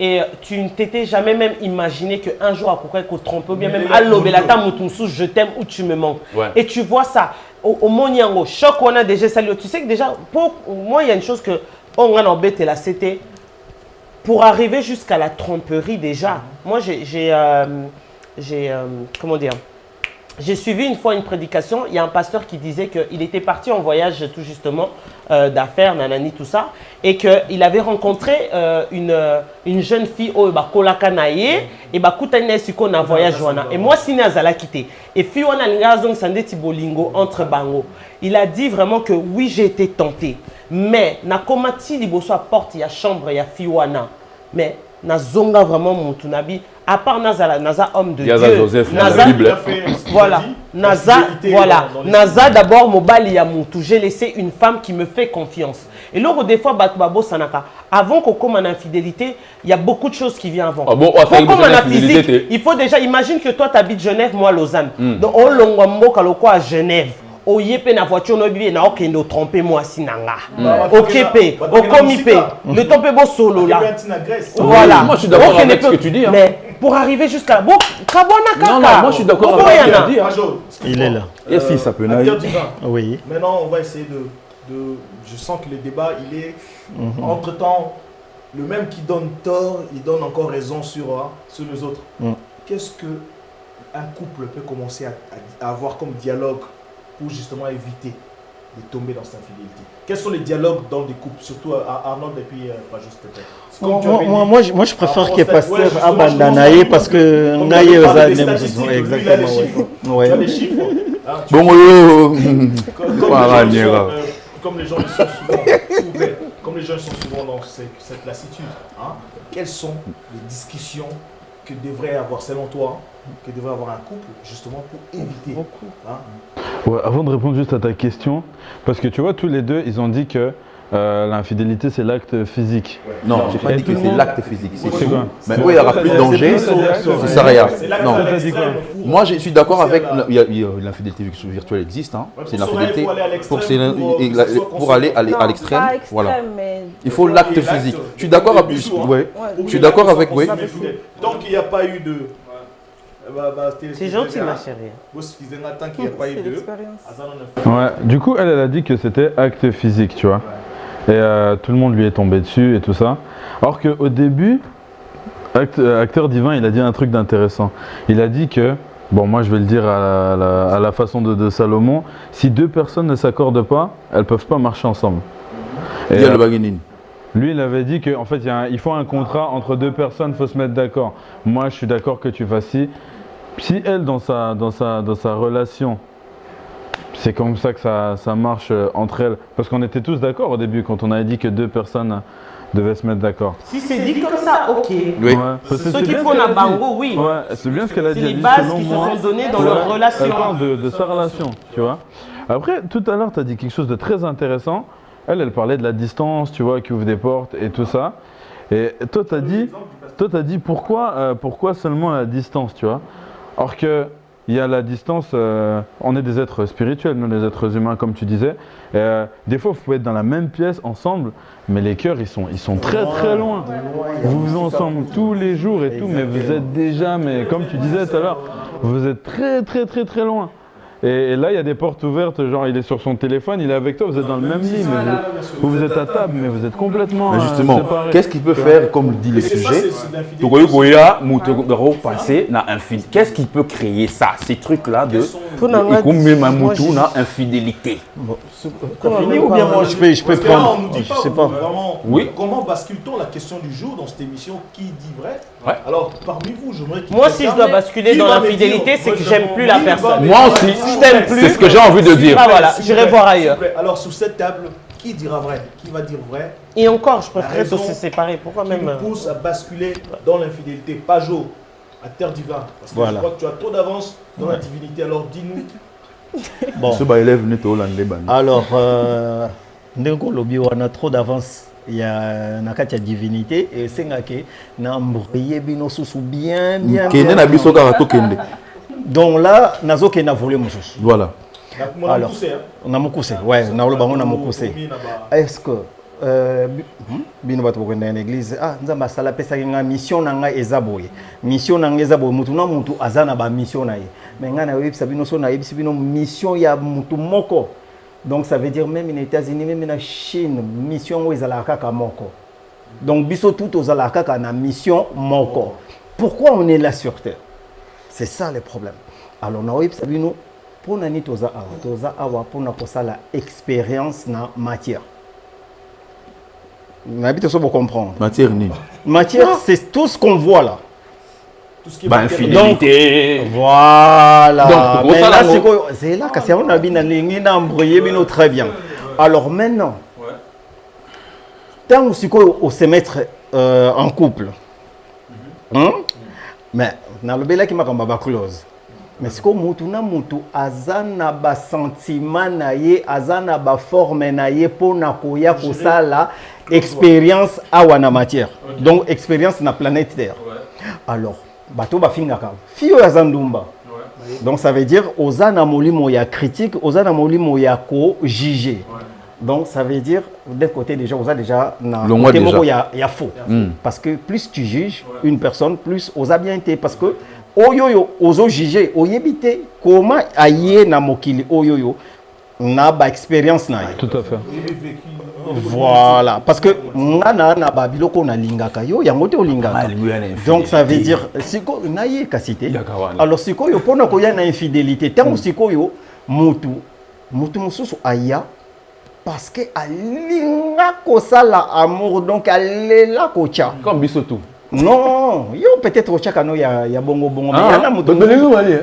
Et tu ne t'étais jamais même imaginé qu'un jour, à peu près, qu'on te trompe, ou bien même à l'obélata, moutoumsou, je t'aime ou tu me manques. Ouais. Et tu vois ça, au Moniango, choc, on a déjà salué. Tu sais que déjà, pour moi, il y a une chose que on a embêté là, c'était pour arriver jusqu'à la tromperie déjà. Moi, comment dire, j'ai suivi une fois une prédication, il y a un pasteur qui disait qu'il était parti en voyage tout justement d'affaires, nanani, tout ça, et qu'il avait rencontré une jeune fille au Kolakanaye, et Koutane Siko na voyage wana. Et moi, si Nazala quitté. Et fille wana l'ingazong sandeti bolingo entre bango. Il a dit vraiment que oui, j'ai été tenté. Mais na komati liboso à porte, il y a chambre, il y a fille wana. Mais na zonga vraiment mon tunabi. À part Naza homme de Yaza Dieu, Joseph, Naza, la Bible. voilà, Naza, voilà, Naza d'abord mobile Yamoutou. J'ai laissé une femme qui me fait confiance. Et là, des fois, Batbabo Sanaka, avant qu'on commence en infidélité, il y a beaucoup de choses qui viennent avant. Ah bon, Pour ça y est, qu'on vous êtes en en infidélité, physique, il faut déjà, imagine que toi, tu habites Genève, moi, Lausanne. Donc, on longwambo kaloko à Genève. O yepe na voiture no bibi na okendo tromper moi sinanga. Okepe, okomipe, le tombe bo solo là. Voilà. Moi, je suis d'accord Ok, avec ne ce que peut- tu dis, hein. Mais pour arriver jusqu'à là, bon, kabona kaka. Non, non, moi je suis d'accord Bon, avec ce que Boyana. tu dis. Hein. Il est là. Et si ça peut Acteur naître. divin. Oui. Maintenant, on va essayer je sens que le débat, il est entre-temps, le même qui donne tort, il donne encore raison sur les autres. Qu'est-ce qu'un couple peut commencer à avoir comme dialogue pour justement éviter de tomber dans cette infidélité? Quels sont les dialogues dans des couples, surtout à Arnold et puis pas juste peut-être? Comme tu avais dit, Moi, je préfère que ouais, pasteur justement, Abandanaye parce que comme Ngaye tu aux parlais des Adem, statistiques, lui, il a les chiffres. exactement. Ouais. Tu as les chiffres. Hein, Bon, yo. comme les gens ils sont souvent ouverts, comme les gens ils sont souvent dans cette lassitude, hein, quelles sont les discussions que devrait avoir, selon toi, que devrait avoir un couple, justement, pour éviter hein? Ouais, avant de répondre juste à ta question, parce que tu vois, tous les deux, ils ont dit que l'infidélité c'est l'acte physique. Non, j'ai pas Et dit tout que le c'est monde- l'acte physique. C'est quoi? Mais où il n'y aura plus de danger, c'est ça rien. Non. Moi, je suis d'accord avec. L'infidélité virtuelle existe. Hein. C'est l'infidélité pour aller à Non, l'extrême. pas extrême, Voilà. mais Il faut l'acte physique. Je suis d'accord avec. Ouais. Je suis d'accord avec. Oui. Tant qu'il n'y a pas eu de. C'est gentil, ma chérie. Tant qu'il n'y a pas eu c'est de. l'expérience. Ouais, du coup, elle a dit que c'était acte physique, tu vois. Et tout le monde lui est tombé dessus et tout ça. Alors qu'au début, Acteur Divin, il a dit un truc d'intéressant. Il a dit que, bon, moi je vais le dire à la façon de Salomon, si deux personnes ne s'accordent pas, elles ne peuvent pas marcher ensemble. Et, Il y a le baguinin. lui, il avait dit qu'en fait, il faut un contrat entre deux personnes, il faut se mettre d'accord. Moi, je suis d'accord que tu fasses ci. Si elle, dans sa relation, c'est comme ça que ça marche entre elles. Parce qu'on était tous d'accord au début quand on avait dit que deux personnes devaient se mettre d'accord. Si c'est dit comme ça, ok. Oui. Ouais, parce que Ceux c'est qui bien font ce qu'elle la a dit. bango, oui. Ouais, c'est bien ce qu'elle a dit. C'est Elle les dit, bases selon qui se moi, sont données dans ouais, leur relation. Elle parle de sa relation, tu vois. Après, tout à l'heure, tu as dit quelque chose de très intéressant. Elle parlait de la distance, tu vois, qui ouvre des portes et tout ça. Et toi, tu as dit pourquoi seulement la distance, tu vois. Or que il y a la distance, on est des êtres spirituels, nous les êtres humains, comme tu disais. Des fois, vous pouvez être dans la même pièce ensemble, mais les cœurs, ils sont très très loin. Vous vivez ensemble tous les jours et tout, mais vous êtes déjà, mais comme tu disais tout à l'heure, vous êtes très très très très loin. Et là, il y a des portes ouvertes, genre il est sur son téléphone, il est avec toi, vous êtes dans le même lit, mais vous êtes à table, mais vous êtes complètement Mais justement, séparés. qu'est-ce qu'il peut faire, comme dit le sujet Qu'est-ce qui peut créer ça, ces trucs-là de infidélité? Fini ou bien moi je peux prendre? On nous dit Je pas, sais pas. vraiment, Oui. comment bascule-t-on la question du jour dans cette émission qui dit vrai? Ouais. Alors, parmi vous, j'aimerais qu'il Moi, si je dois basculer dans l'infidélité, c'est que j'aime plus la personne. Moi aussi, Je t'aime plus. c'est ce que j'ai envie de dire. Ah voilà, S'il vous j'irai plaît, voir s'il vous ailleurs. plaît. Alors, sur cette table, qui dira vrai? Qui va dire vrai? Et encore, je préférerais raison se séparer. Pourquoi Qui même nous pousse à basculer dans l'infidélité? Pajot, Acteur Divin. Parce que Voilà. je crois que tu as trop d'avance dans la divinité. Alors, dis-nous. Bon. Ce élève n'est pas hollandais. Alors, ndeko lobi wana trop d'avance. Il y a nakati divinité et c'est ngake na mbriye bino susu bien. Kende na biso kaka to kende. Donc là, nazo ke na volé mususu. Voilà. Alors, na mukuse. Ouais, na loba na mukuse. Est-ce que bino bato bokenda na église nzamba sala pesa nga mission na nga ezaboye. Mission na nga ezaboye mutu na mutu azana ba mission na ye. Mais nga na webisa bino so na yebisa bino mission ya mutu moko. Donc ça veut dire même les États-Unis, même la Chine, mission où ils allaient à moko. Donc biso tout aux alaka na mission moko. Pourquoi on est là sur terre? C'est ça le problème. Alors na web sabino pour nani toza awa pour na la expérience na matière. N'habite ça pour comprendre. Matière ni. Matière c'est tout ce qu'on voit là. Tout ce qui est Infidélité. Voilà. Donc, c'est là que c'est on a bien embrouillé bino très bien. Alors maintenant, tant qu'on se mettre en couple, mais na le bela qui m'a comme close. Mais c'est comme mutu na mutu azana ba sentiment na ye, azana ba forme na ye pour na koya kosala expérience awana matière. Donc expérience na planète Terre. Alors bato bafingaka fio ya zandumba. Donc ça veut dire ozana molimo ya critique, ozana molimo ya ko juger. Donc ça veut dire d'un côté déjà oza déjà na côté moko ya faux. Parce que plus tu juges une personne, plus oza bien été parce que oyoyo ozo juger oyebite comment aye na mokili oyoyo na ba expérience na. Tout à fait. Voilà, parce que ngana na babiloko na lingaka yo yango te olingaka. Donc ça veut dire siko na ye kasite. Alors siko yo pona ko ya na infidélité, tant siko yo mutu mususu aya parce que alinga ko sala amour donc alela ko cha. Comme bisotou. Non, yo peut-être au chakano ya bongo bongo mais yana mutu.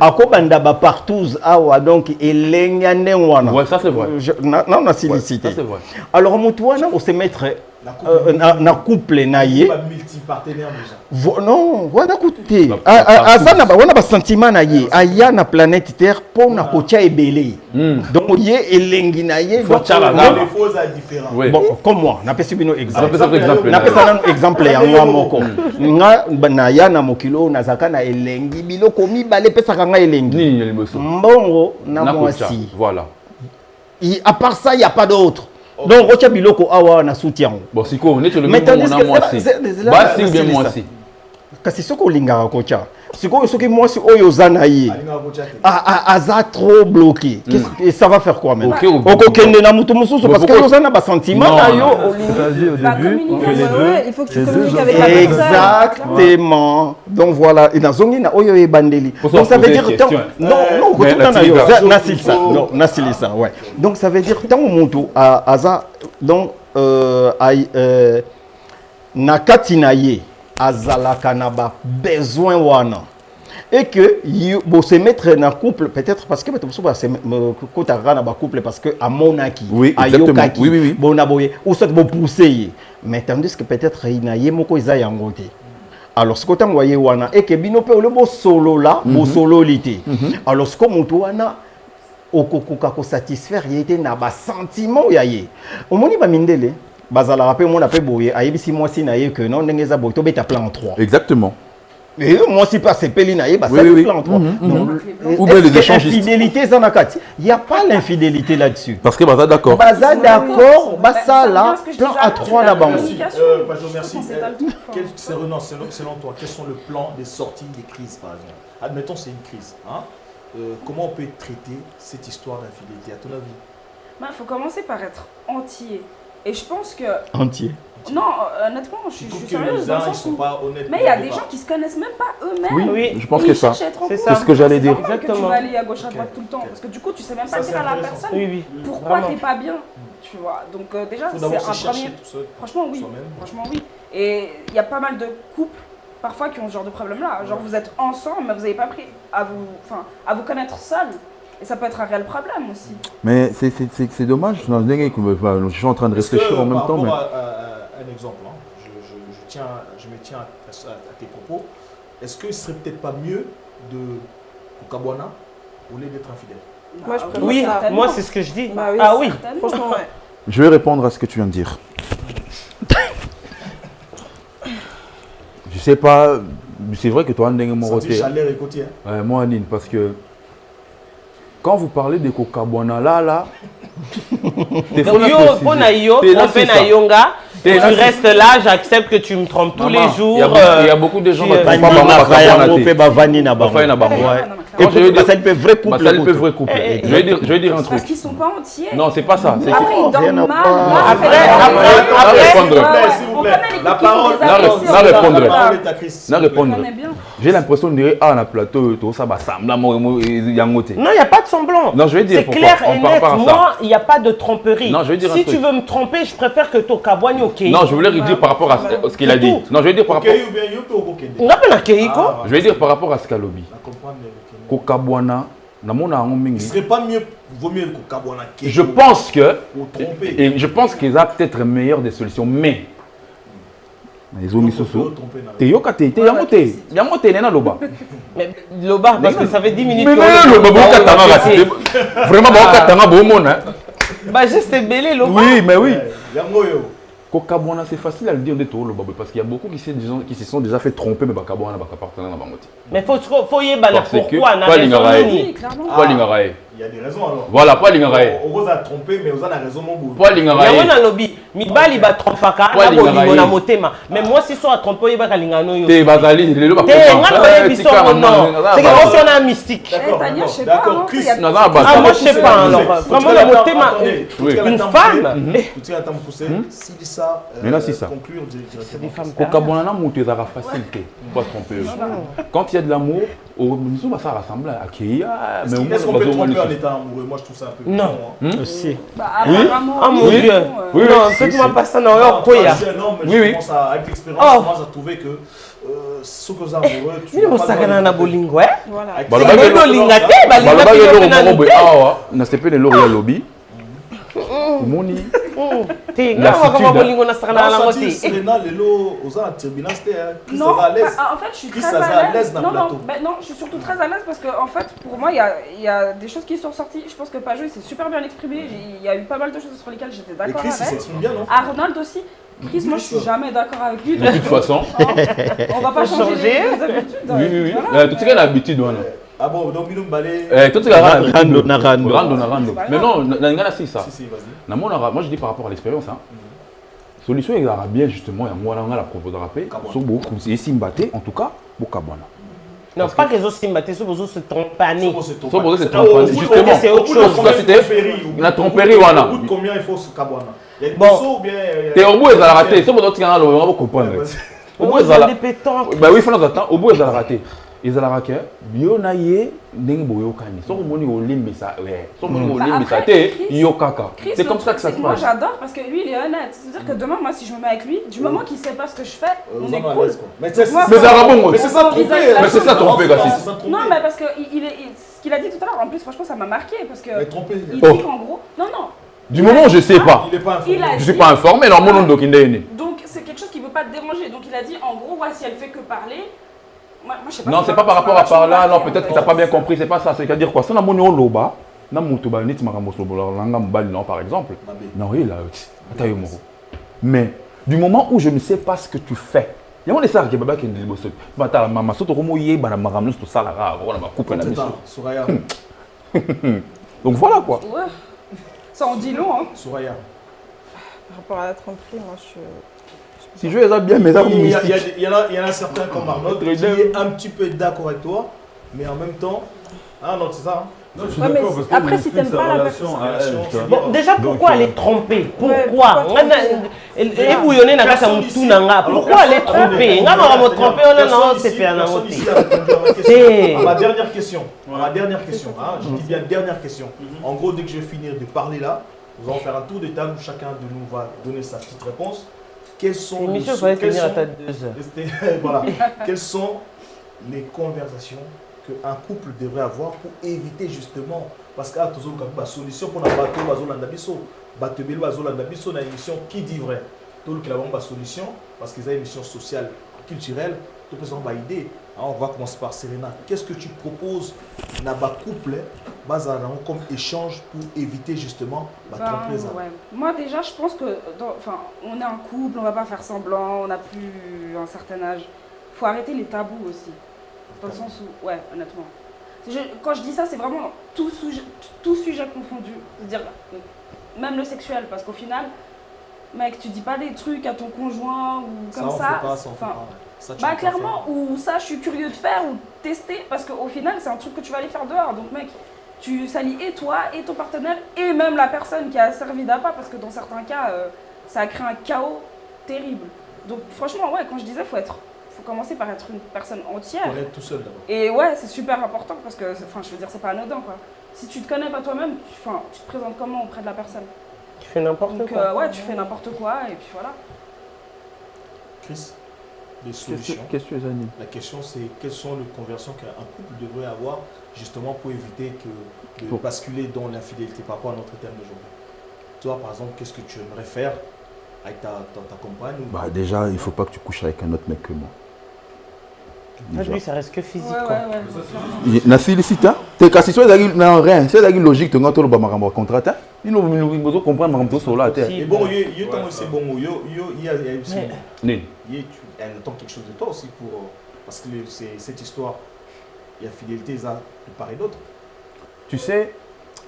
Akobanda ba partout awa donc elengane wana. Ouais, ça c'est vrai. Non, non, silicité. Ça c'est vrai. Alors mutu wana on se mettre na couple na ye Pas multipartenaire déjà. non wana kuti aza na wana ba sentiment na ye aya na planète terre pour na kotia ebele donc ye elengi na ye Les faux sont différents. bon comme moi na pesi bino exemple exemple. na pesa nanu exemple ya moi moko nga na ya na mokilo nazaka na elengi biloko mibale pesaka nga elengi Nini liboso. mbongo na Na mwasi kocha. Voilà. à part ça il y a pas d'autre donc otia biloko awa na soutien Bon, si quoi, on est sur le Mais même tandis moment, que moi c'est- aussi. c'est- là, Bah, si c'est bien ça. moi aussi. kasi soki olingaka kocha sikoyo soki mwasi oyo oza na ye Alinga kocha te. aza trop bloqué et ça va faire quoi même Ok, ok. okokende na mutu mosusu parce que pourquoi- oza na basentiment Non, na non. yo C'est-à-dire au Bah, début communiquer, que les Ouais, deux. il faut que tu les deux communiques ont- avec la personne. exactement donc voilà nazongi na oyo ebandeli Faut donc ça veut poser dire des tant- questions. non non mais kotuta na yo la nasilisa non nasilisa ouais donc ça veut dire ntango mutu aza donc na kati na ye azalaka na besoin wana et que se mettre dans couple peut-être parce que kotaka na couple parce que amonaki Oui, exactement. ayokaki Oui, oui, oui. bona boye ou soit pousser ye mais tandis que peut-être na ye moko eza yango te alors ce que ntango aye wana et que bino pe ole bosolola bosololi te alors ce que motu wana okokoka kosatisfaire ye te na basentiment ya ye omoni bamindele bazalaka mpe mona mpe boye ayebisi mwasi na ye ke non ndenge eza boye tobeta plan en 3 Exactement. et mwasi mpe asepeli na ye Oui, basali oui. plan en 3 donc Ou bien les échanges. infidélité eza na kati il n'y a pas l'infidélité là-dessus Parce que bah, d'accord. baza d'accord Bah, basala c'est bien ce que je plan disais à avant, 3 c'est na la bango communication. Pajo, merci. On s'étale tout. Selon toi, quels sont le plan des sorties des crises, par exemple? Admettons, c'est une crise. Hein? Comment on peut traiter cette histoire d'infidélité, à ton avis? Bah, faut commencer par être entier. Et je pense que. entier Non, honnêtement, je Tu suis trouves que sérieuse les dans uns, le ils sens sont où. pas honnêtes? Mais il y a des gens qui se connaissent même pas eux-mêmes. Oui. Je pense Et que ils ça. cherchent à être en C'est couple. ça. C'est ce que j'allais dire. normal que tu Exactement. vas aller à gauche à Ok. droite tout le temps. Parce que du coup, tu sais même Ça, pas c'est dire à la intéressant. personne Oui, oui. pourquoi Vraiment. t'es pas bien. Tu vois. Donc, déjà, Il faut c'est d'abord un se chercher premier. tout seul. Franchement, oui. Soi-même. Franchement, oui. Et il y a pas mal de couples parfois qui ont ce genre de problème-là. Genre, vous êtes ensemble, mais vous n'avez pas appris à vous connaître seul. Et ça peut être un réel problème aussi. Mais c'est dommage. Je suis en train de Est-ce que, réfléchir en même par temps. Mais... rapport à un exemple, hein, je me tiens à tes propos. Est-ce que ce serait peut-être pas mieux de Kokabwana au lieu d'être infidèle? Moi, je Bah, préfère Oui, ça. moi c'est ce que je dis. Bah oui, Ah oui. certainement. Franchement, ouais. Je vais répondre à ce que tu viens de dire. Je sais pas. C'est vrai que toi, Ndenge Ça dit Moroté. chaleur et côté. Hein? Moi, Anine, parce que quand vous parlez de Kokabwana, là, t'es Donc, yo, pona yo, trompé na yonga, tu restes là, j'accepte que tu me trompes tous les jours. Il y a beaucoup de gens qui tu- ne Bani pas na vraiment yango mpe bavandi na bango Bafani na bango. Ouais. Quand Et je veux puis dire- basali mpe vrai couple Ça, le kutu. vrai couple. Eh, Je vais dire un Parce truc. qu'ils sont pas entiers. Non, c'est pas ça. C'est Après, ils Rien dorment à mal. voir. Après, répondre. S'il vous plaît. La La parole, répondre. la parole est à Chris. Na On répondre. est bien. J'ai l'impression de dire, ah, on a plateau, tout ça, bah, ça me l'a yangoté. Non, il n'y a pas de semblant. Non, je vais dire C'est pourquoi. clair On et part net. pas à ça. Moi, il n'y a pas de tromperie. Non, je vais dire un si truc. tu veux me tromper, je préfère que tu kabwani ok. Non, je voulais dire par rapport à ce qu'il a dit. Non, je vais dire par Ok, rapport. ou bien Yoto ou Kokende. On appelle un keiko. Je vais dire par rapport à ce qu'a lobby. À comprendre le Kokende. Kokabwana, namona yango Il mingi. serait pas mieux, vaut mieux le Kokabwana que Je pense que. pour tromper. Et je pense qu'ils ont peut-être meilleure des solutions. Mais. Ezongi Pour susu. tromper, na- Te yoka te, te yango te. Yango te nena loba. Mais Loba, parce que ça fait 10 minutes. Mais qu'on non, est- le Babou Katanga, Ah, c'est- vraiment, Babou Katanga, bon monde. Hein. Bah, juste belé, Loba. Oui, mais oui. Yango yo. Kokabwana, c'est facile à le dire de tout le babou parce qu'il y a beaucoup qui se sont déjà fait tromper, mais Bakabwana, Bakapartenaire dans Bangote. Mais faut y aller Parce que- pourquoi, na pas raison l'ignorer. nini. Oui, clairement. Pas l'ignorer. Il y a des raisons alors. Voilà, pas l'ignorer. On vous a trompé, mais vous en avez raison, mon bout. Pas yango l'ignorer. na lobi mibali batrompaka Poil na bolingo ingaka na ye. motema mais mwasi so atrompe oyebaka lingano oyo T'es Bazali, le te nga nayebi songo non c'est que moi on a un mystique D'accord, Tania, je sais d'accord. pas, D'accord, hein, Chris. il y a- Non, non, ah bah, moi je sais pas alors vraiment le motema une femme Tu tiens à t'en pousser. Si ça, Maintenant, c'est ça. conclure directement. des femmes Kokabwana, na mutu ezaka facilité. Pas tromper. Quand il y a de l'amour, au nous ça ressemble à Keia, mais Est-ce qu'on peut tromper en étant amoureux? Moi, je trouve ça un peu. Non. con, hein. Aussi. Bah, apparemment, ah mon oui, dieu bon, non faites-moi pas ça non yo koya Non, mais Oui, je oui. commence à, avec l'expérience, Oh. je commence à trouver que ceux que vous êtes amoureux, tu mini n'as pas mosakana le na droit de- bolingo eh Voilà. Avec- Bah, le Avec- bague- bolinga te balinga Baloba pe eloko pe na moko boye te awa na sepele eloko ya lobi omoni T'es Lassitude, comment hein. bolingo na strana la moté. Serena, Lelo, aux turbulence, Chris Non, à l'aise. en fait, je suis Chris très à à l'aise. dans Non, le non, plateau. non, je suis surtout très à l'aise parce que, en fait, pour moi, il y a des choses qui sont sorties. Je pense que Pajot, il s'est super bien exprimé. Il y a eu pas mal de choses sur lesquelles j'étais Et d'accord Chris, il avec. s'exprime bien, non? Arnold aussi. Chris, moi, je suis jamais d'accord avec lui. De toute façon, On va pas Faut changer changer. les habitudes. oui, oui, oui. Voilà. Tout ce qu'il y a l'habitude, voilà. Ah bon, donc Bilou Balé. Tout ce qu'il y a l'habitude. Rando. Rando. Mais non, c'est ça. Si, vas-y. Moi, je dis par rapport à l'expérience, hein. Solution, il y aura bien justement, il y a la propos de rappeler. Et Simbaté, en tout cas, pour Kabwana. Non, pas que les autres simbatés, ceux qui se trompaner. C'est justement. C'est autre chose. La tromperie, voilà. Au bout de combien il faut ce Kabwana? Il y a des Bon. morceaux ou bien. T'es au bout, ils ont raté. C'est pour d'autres qui ont le comprendre. Au bout, ils ont des pétanques. Bah oui, il faut nous attendre. Au bout, ils ont raté. Ils ont raté. Bio naïe, n'engo kani. Sans moni au limbe ça, ouais. Sans moni au limbe ça, t'es yo kaka. Chris, C'est comme ça que ça se Moi, passe. j'adore parce que lui, il est honnête. C'est-à-dire que demain, moi, si je me mets avec lui, du moment qu'il sait pas ce que je fais, on est cool. Mais c'est Moi, Mais ça va bon, Mais c'est ça tromper. Mais c'est ça tromper, Gassi. Non, mais parce que ce qu'il a dit tout à l'heure, en plus, franchement, ça m'a marqué parce que Mais tromper. il Oh. dit qu'en gros, non, Du moment où je sais pas, Il est pas informé. Il a je suis dit- pas informé, alors mon nom donc il est né. Donc c'est quelque chose qui veut pas te déranger. Donc il a dit, en gros, ouais, si elle fait que parler, moi je sais pas. Non, c'est pas par rapport à par là, non, peut-être que t'as pas bien compris, c'est pas ça. C'est-à-dire quoi? Si on a mon nom loba, na mutu ba neti makambo sobola langa mbali non par exemple. Non, il a attends moro. Mais du moment où je ne sais pas ce que tu fais, il y a un ça qui est baba qui est bosso. Bata mama soto romo yé bana makamlo to sala ra, on va couper la mission. Soraya. Donc voilà quoi. Ouais. Ça en dit long, hein. Soraya. Par rapport à la tromperie, moi je. Si je les bien mes armes Il y mystiques. en a certains comme Arnaud qui est un petit peu d'accord avec toi, mais en même temps. Ah non, c'est ça. Hein? Non, je suis Ouais, mais d'accord, parce que après, je si explique t'aimes sa pas la relation personne, à elle, tu vois. Bon, déjà, pourquoi elle est trompée? pourquoi Pourquoi tromper? Et bouillonner n'a pas sa moutou nanga. Pourquoi elle est trompée? Nga m'a trompé, on a non, c'est fait un Personne amoté. ici a répondu à ma question. Hey. À ma dernière question. À ma dernière question. Hein, je dis bien dernière question. En gros, dès que je vais finir de parler là, nous allons faire un tour de table où chacun de nous va donner sa petite réponse. Quelles sont L'émission les va quelles finir à sont- ta 2 heures. Voilà. Quelles sont les conversations qu'un couple devrait avoir pour éviter justement parce que tu as une solution pour la bateau bazolanda biso bateau belo bazolanda biso na émission qui dit vrai tout que la bonne solution parce qu'ils ont une émission sociale culturelle tout peut avoir idée. Alors, on va commencer par Serena. Qu'est-ce que tu proposes dans le couple comme échange pour éviter justement la tromperie? Ouais. Moi déjà, je pense que, on est en couple, on va pas faire semblant, on n'a plus un certain âge. Faut arrêter les tabous aussi. Dans le sens où, ouais, honnêtement. Quand je dis ça, c'est vraiment tout sujet confondu. C'est-à-dire, même le sexuel, parce qu'au final, mec, tu dis pas des trucs à ton conjoint ou comme ça. Bah clairement, ou ça, je suis curieux de faire ou tester, parce qu'au final, c'est un truc que tu vas aller faire dehors. Donc, mec, tu salis et toi, et ton partenaire, et même la personne qui a servi d'appât, parce que dans certains cas, ça a créé un chaos terrible. Donc, franchement, ouais, quand je disais, faut commencer par être une personne entière. On est tout seul d'abord. Et ouais, c'est super important parce que, je veux dire, c'est pas anodin quoi. Si tu te connais pas toi-même, tu te présentes comment auprès de la personne? Tu fais n'importe Donc, quoi. ouais, tu fais n'importe quoi et puis voilà. Chris, les solutions. La question c'est quelles sont les conversions qu'un couple devrait avoir justement pour éviter de basculer dans l'infidélité par rapport à notre thème d'aujourd'hui. Toi par exemple, qu'est-ce que tu aimerais faire avec ta compagne ou... Bah déjà, il ne faut pas que tu couches avec un autre mec que moi. Lui, ça reste que physique Ouais, quoi. ouais. Nasilicita, t'es cassé sur la non rien, c'est la logique tu ngotolo ba makambo contrat. Il nous comprendre makambo sur la terre. Et bon, c'est bon, il y a aussi Né. elle attend quelque chose de toi aussi pour parce que c'est cette histoire il y a fidélité ça de part et d'autre. Tu sais,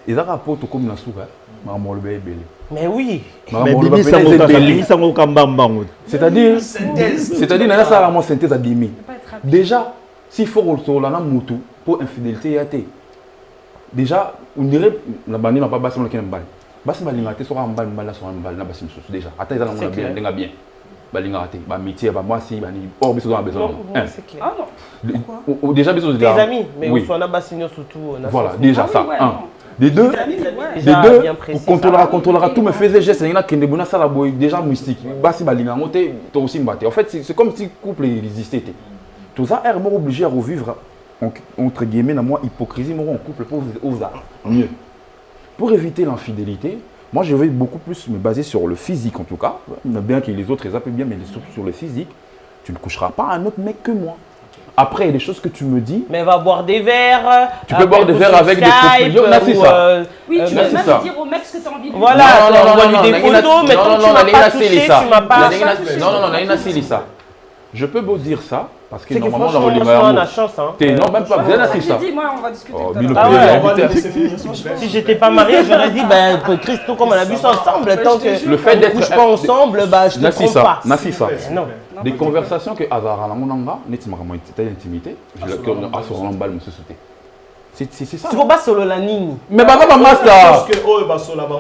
ils ont rapport comme la souka, maman le bébé. Mais oui. Mais Bimi Sango Kambambango. C'est-à-dire, Synthèse. n'a ça vraiment synthèse à demi. Faut pas être rapide. Déjà, s'il faut sur la moutou pour infidélité, il y a déjà, on dirait la bande n'a pas bassé le Kenbal. Bassé Balingate sera en balle, sur un balle, n'a pas déjà. Attends, ils ont bien, bien. Balingate, métier, moi si, oh, mais c'est dans besoin. C'est clair. Ah non. Déjà, besoin de Tes amis, mais oui. on soit bassino surtout. Voilà, déjà Ah ça. oui, ouais, Un. non. Des deux, Déjà des deux, bien précis, pour ça. contrôler tout me faisait geste, il y en a qui ne ça la boy déjà mystique. Bassi balinga monté, toi aussi mbatté. En fait, c'est comme si le couple existait. Tout ça est vraiment obligé à revivre entre guillemets dans moi hypocrisie mon couple pour mieux. Pour éviter l'infidélité, Moi, je vais beaucoup plus me baser sur le physique, en tout cas. Bien que les autres, ils appellent bien, mais surtout sur le physique. Tu ne coucheras pas un autre mec que moi. Après, il y a des choses que tu me dis. Mais va boire des verres. Tu peux boire des verres avec des copains. Là, c'est ça. Oui, tu là, peux c'est même ça. dire au mec ce que tu as envie de lui Voilà, Non, non, tu envoies non, lui non, des non, photos, mais non, tant que non, tu m'as non, pas non, touché, ça. tu m'as pas... Non, non, je peux beau dire ça, parce que C'est que normalement, franchement, dans le on a la chance. Hein. Non, même pas, bien assez ça. Dis, moi, on va discuter. Oh, tout à l'heure. Bilo, Ah ouais. On va laisser finir, s'il vous plaît. Si j'étais pas marié, j'aurais dit, ben, Christo, comme on a vu ça ensemble, tant que Le fait on d'être couche pas ensemble, bah, je te trompe pas. Nassisa. Non. Des conversations que Azara Lamonanga, Netimaka intimité, je l'ai sur l'embal, me sauté. C'est ça. Tu ne pas solo la ligne. Mais bah, pas master.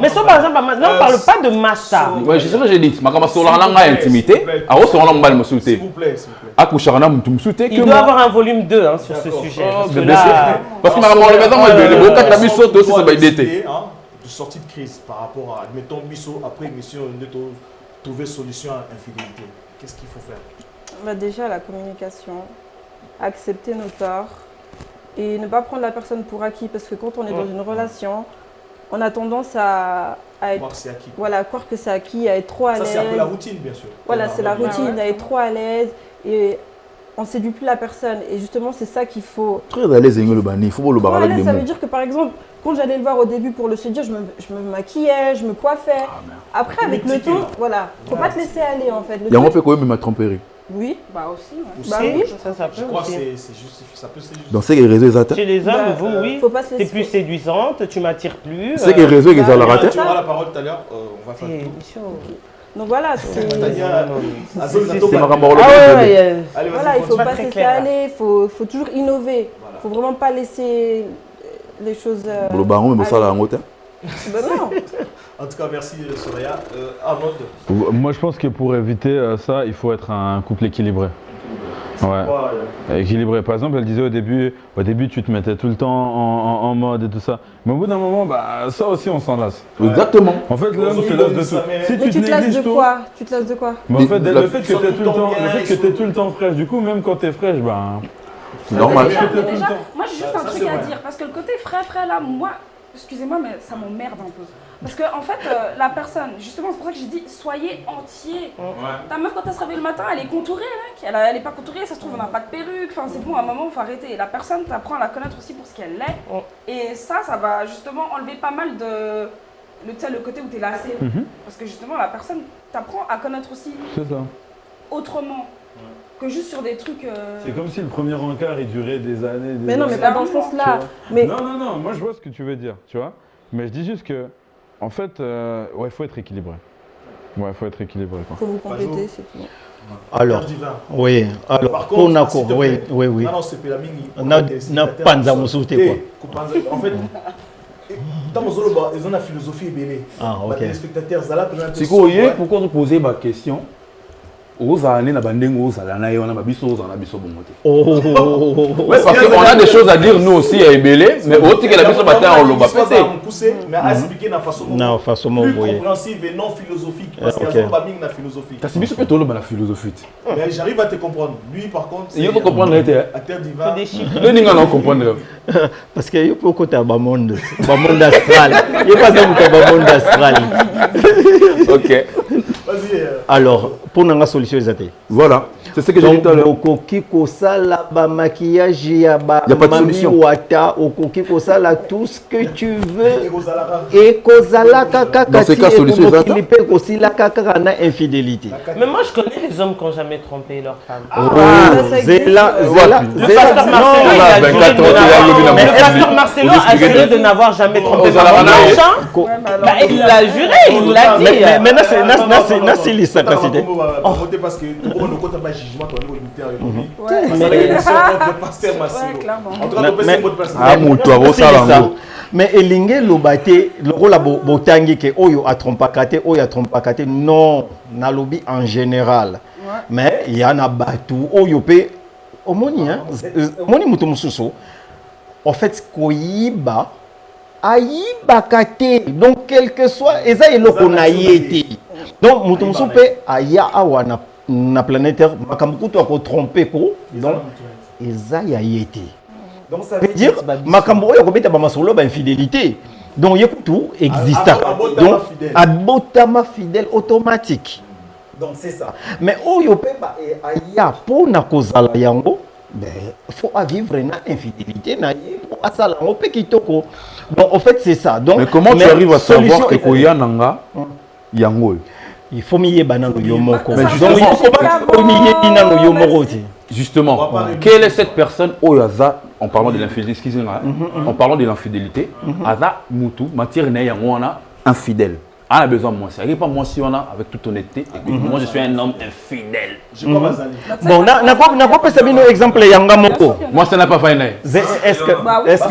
Mais ça, par exemple, non, on parle pas de master. Ouais, je sais que j'ai dit, ma sur l'anga intimité, à haut sur l'embal me sauté. S'il vous plaît, s'il vous plaît. À Koucharana, me sauté. Il doit avoir un volume 2 hein, sur ce sujet. Parce que ma maman, le maison, le beau cas, mis sauté aussi, ça va aider. De sortie de crise par rapport à, admettons, Bissot, après émission, de trouver solution à l'infidélité. Qu'est-ce qu'il faut faire? Bah déjà, la communication, accepter nos torts et ne pas prendre la personne pour acquis parce que quand on est dans une relation, on a tendance à être, Voir c'est acquis. voilà, croire que c'est acquis, à être trop à Ça, l'aise. c'est un peu la routine, bien sûr. Voilà, c'est la routine, ouais. à être trop à l'aise et on ne séduit plus la personne. Et justement, c'est ça qu'il faut. Très à l'aise, le bani. Il faut le Trop à barrer avec l'aise, des ça veut mots. dire que par exemple, quand j'allais le voir au début pour le séduire, je me maquillais, je me coiffais. Après, avec le temps, voilà, faut pas te laisser aller en fait. Le Il y a un truc- peu quand même ma tromperie. Oui, Bah aussi, ouais. bah oui. Ça Je peut crois que aussi. c'est juste, ça peut se justifier. Dans ces réseaux, ils atteignent. Chez les hommes, Bah, vous, oui. faut pas se T'es laisser. plus séduisante, tu m'attires plus. C'est que les réseaux, ils ont la raté. Tu auras la parole tout à l'heure, on va faire C'est tout. chaud. Donc voilà, c'est. C'est ma rambarole. Ah ouais, ouais, Allez, Voilà, il vas-y, faut pas pas très se laisser clair, là. aller, il faut toujours innover. Voilà. Il faut vraiment pas laisser les choses. Le baron, mais ça, là, en haut. Ben non. En tout cas, merci Soraya. Arnold. Moi, je pense que pour éviter ça, il faut être un couple équilibré. Ouais. Équilibré. Par exemple, elle disait au début, tu te mettais tout le temps en mode et tout ça. Mais au bout d'un moment, bah, ça aussi, on s'en lasse. Exactement. En fait, l'homme se lasse de tout. Si Mais tu te lasses de tout, quoi? Tu te lasses de quoi? mais en fait, La- le fait que tu es tout le temps fraîche, du coup, même quand tu es fraîche, ben. C'est normal. Déjà, tout le déjà, temps. moi j'ai juste Ça, un ça, truc c'est à vrai. dire parce que le côté frais là, moi, excusez-moi, mais ça m'emmerde un peu. Parce que en fait, la personne, justement, c'est pour ça que j'ai dit soyez entier. Ta meuf, quand elle se réveille le matin, elle est contourée, mec. Elle est pas contourée, ça se trouve, on n'a pas de perruque. Enfin, c'est bon, à un moment, il faut arrêter. La personne, tu apprends à la connaître aussi pour ce qu'elle est. Et ça va justement enlever pas mal de. Le côté où tu es lassé. Parce que justement, la personne, t'apprends à connaître aussi C'est ça. autrement que juste sur des trucs. C'est comme si le premier encart, il durait des années. Mais non, mais pas dans ce sens-là. Mais Non, moi je vois ce que tu veux dire, tu vois. Mais je dis juste que, en fait, ouais, faut être équilibré. Ouais, faut être équilibré, quoi. faut vous compléter, c'est tout. Alors, Père divin. oui, alors, Par pour contre, Nako, s'il te oui, plaît, oui, oui. Non, non, c'est pas la mingi. Na panza musuti, quoi. En fait, dans mon zolo, ils ont la philosophie belée. Ah, ok. Les spectateurs, ça là, C'est quoi, pourquoi te poser ma question? Ozane na bandengo ozala na yo na babiso ozala biso bongote. Ouais, parce qu'on a des choses à dire nous aussi à Ebélé, mais autre que la biso matin on loba pété. Mais à expliquer na façon Na façon plus oui. compréhensive et non philosophique parce qu'il Ok. y a pas mingi na philosophie. Kasi biso pe tolo ba la philosophie. Mais j'arrive à te comprendre. Lui par contre, Il faut comprendre la terre. à terre divin. Des chiffres. Le ninga non comprendre. Parce que yo peut côté ba monde astral. Yo pas ça côté ba monde astral. OK. Vas-y. Alors, pour nanga solution ezate. Voilà. C'est ce que j'ai dit Donc, tout à l'heure. okoki kosala ba maquillage ya ba Y a pas de mami solution. wata, okoki kosala tout ce que tu veux. Et Rosalara. Et kozala kaka Dans ces cas, solution ezate. clipper kosila kaka na infidélité. Mais moi, je connais les hommes qui n'ont jamais trompé leur femme. ça existe. Zela, Le pasteur Marcelo, il a juré de n'avoir- Mais le pasteur Marcelo a juré de n'avoir jamais trompé Aux Alarana, Bah, il l'a juré, il l'a dit. Mais na c'est les capacité. Parce que on ne compte pas jugement quand on est Ouais, militaire. Le pasteur ouais, Marcelo. clairement. En tout cas, on peut essayer de passer. Ah, mon toi, Rosalango. Mais elinge lobate le rôle à botangi ke oyo a trompakate oyo a trompakate non na lobi en général. Mais il y en a batu oyo pe omoni hein omoni mutu mususu en fait koyiba ayiba kate donc quel que soit eza eloko na yete donc mutu mususu pe aya awa na planète Terre makambo kutu ako tromper ko donc eza ya yete. Donc ça veut dire makambo oyo kobeta ba masolo ba infidélité Donc, il y a tout existe. Abotama Donc, fidèle. abotama fidèle automatique. Donc, c'est ça. Mais, oh, il y a pour na kozala yango, il faut vivre une infidélité, pour ça, on peut quitter. Donc, en fait, c'est ça. Donc, mais comment tu arrives à savoir que est- Koya Nanga, Yango? il faut m'y banano yomoko. Mais Donc, justement, il faut pas m'y banano yomoko. Justement, On va pas quelle est cette personne Oyaza, en parlant de l'infidélité, excusez-moi, en parlant de l'infidélité, Aza Moutou, matière n'est infidèle. On a besoin de moi. C'est pas moi si on a, avec toute honnêteté, écoute, moi je suis un homme infidèle. Je crois Bazali. Bon, n'a pas pensé à exemple yanga moko. Moi ça n'a pas fait naïf. Est-ce que Bah oui. est-ce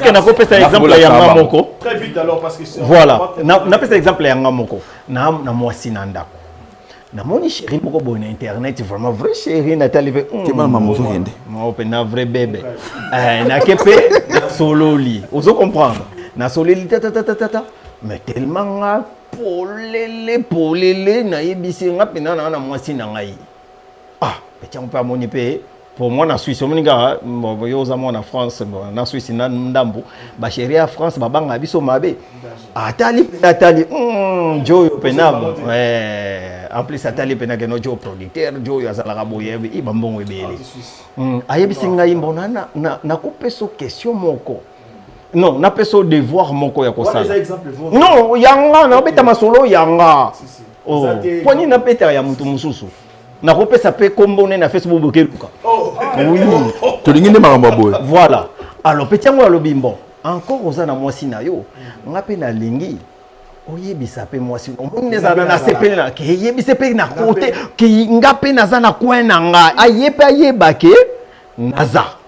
que n'a pas pensé à exemple yanga moko? Très vite alors parce que c'est. Voilà. N'a pensé exemple yanga moko. Na moi sinanda. Na moni chéri moko bon internet vraiment vrai chéri Nathalie. Tu m'as maman rien. Moi open na vrai bébé. Na kepe solo li. Ozo comprendre. Na solo li ta. Mais tellement polele na yebisi nga pena na mwasi na ngai. Ah, petit on peut amoni pe pour moi na Suisse moninga bon yo za moi na France bon na Suisse na ndambu ba chérie à France ba banga biso mabe. Atali Joe pena ouais en plus atali pena que no Joe producteur Joe azala ka boyebi i bambongo ebele. Ayebisi ngai mbona na couper so question moko. Non, n'a pas ce devoir mon ko ya ko sala. Non, yanga na beta masolo yanga. Oh, poni na beta ya mutu mususu. Na ko pesa pe kombone na Facebook bokeluka. Oh, oui. Tu l'ingine maramba boy. Voilà. Alors petit ngo alobi bon. Encore oza na mwasi na yo. Nga pe na lingi. Oyebisa pe mwasi. Omoni ezana na sepele na ke yebisa pe na côté ke nga pe na za na coin na nga. Ayepe ayeba ke naza.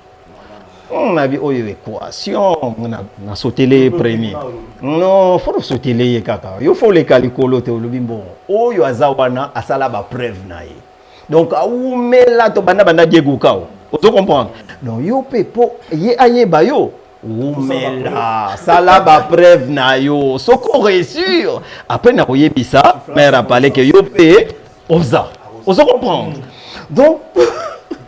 On a vu équation, on a sauté les premiers. Non, il faut sauter les kaka. Il faut les calicolo te olubimbo. Oh yo azawana asala ba preuve na ye. Donc ou mela to banda Diego kao. Vous comprendre? Donc yo pe po ye aye ba yo. Ou mela sala ba preuve na yo. Soko réussir. Après na oyebisa, mais rappelez que yo pe oza. Vous comprendre? Donc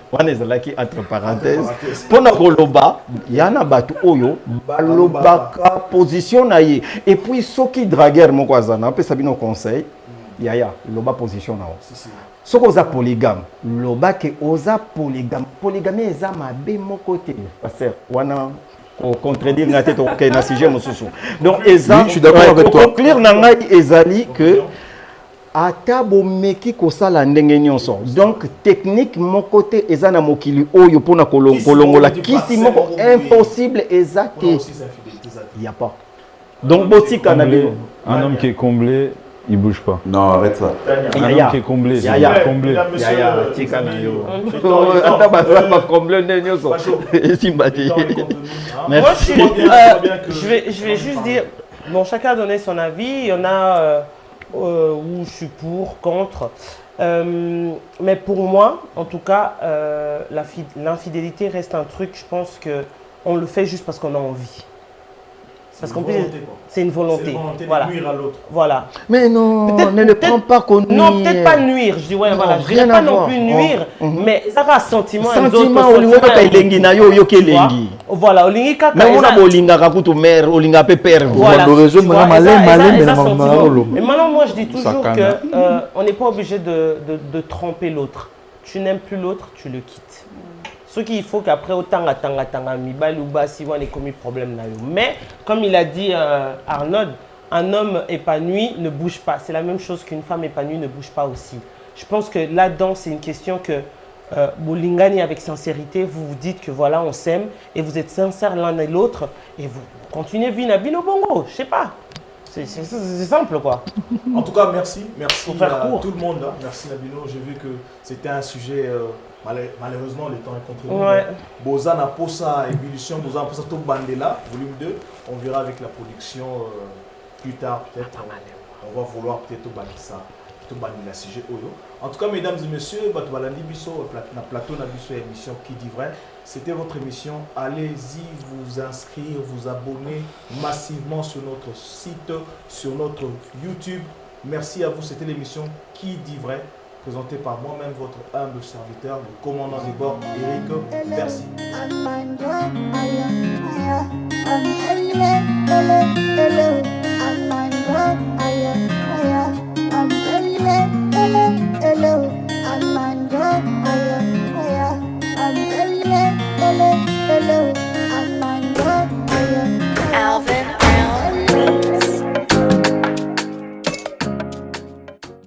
on est là qui entre parenthèses pour na koloba yana batu oyo balobaka position na ye et puis soki dragueur moko azana pe sabino conseil yaya loba position na soko oza polygame loba ke oza polygamie eza mabe moko te passer wana ko contredire na tête OK na sujet mosusu donc eza je suis d'accord avec toi conclure na ngai ezali que ata bomeki kosala ndenge nyonso donc technique mon côté eza na mokili oyo pona kolongola kisi moko impossible exacte il y a pas donc botika na bino un homme qui est comblé il bouge pas. Non, arrête ça. Un homme qui est comblé, c'est comblé. Yaya, tika na yo. Ata ba comblé ndenge nyonso. Simbati. Moi je vais juste dire bon chacun a donné son avis, il y en a où je suis pour, contre. Mais pour moi, en tout cas, l'infidélité reste un truc, je pense qu'on le fait juste parce qu'on a envie. Parce qu'en plus, c'est une volonté. C'est une volonté voilà. de nuire à l'autre. Voilà. Mais non, ne le prends pas qu'on nuire. Non, peut-être pas nuire. Je dis, ouais, non, voilà. Je dirais pas non plus nuire, mais ça a un sentiment. Sentiment, olinga elengi na yo yoke elengi. Voilà, olingi kaka. Mais on a bolinga kakutu mère, olinga pe père. Voilà. Mais maintenant, moi, je dis toujours qu'on n'est pas obligé de tromper l'autre. Tu n'aimes plus l'autre, tu le quittes. Ce qu'il faut qu'après autant mibali ou basi on ait commis problème. Mais comme il a dit Arnaud, un homme épanoui ne bouge pas. C'est la même chose qu'une femme épanouie ne bouge pas aussi. Je pense que là-dedans, c'est une question que Bolingani, avec sincérité, vous vous dites que voilà, on s'aime et vous êtes sincères l'un et l'autre et vous continuez Vinabino Bongo. Je sais pas. C'est simple quoi. En tout cas, merci à court. tout le monde. Merci Nabino. J'ai vu que c'était un sujet, malheureusement, le temps est contre nous. Ouais. Bozana Posa, Ébullition, Bozana Posa, Top Bandela, volume 2. On verra avec la production plus tard, peut-être. On va vouloir peut-être Top Bandela, Top Bandela, sujet Oyo. En tout cas, mesdames et messieurs, Batoubalandi Bisso, plateau Nabisso émission Qui dit vrai. C'était votre émission. Allez-y vous inscrire, vous abonner massivement sur notre site, sur notre YouTube. Merci à vous. C'était l'émission Qui dit vrai, présentée par moi-même, votre humble serviteur, le commandant des bords, Eric. Merci. come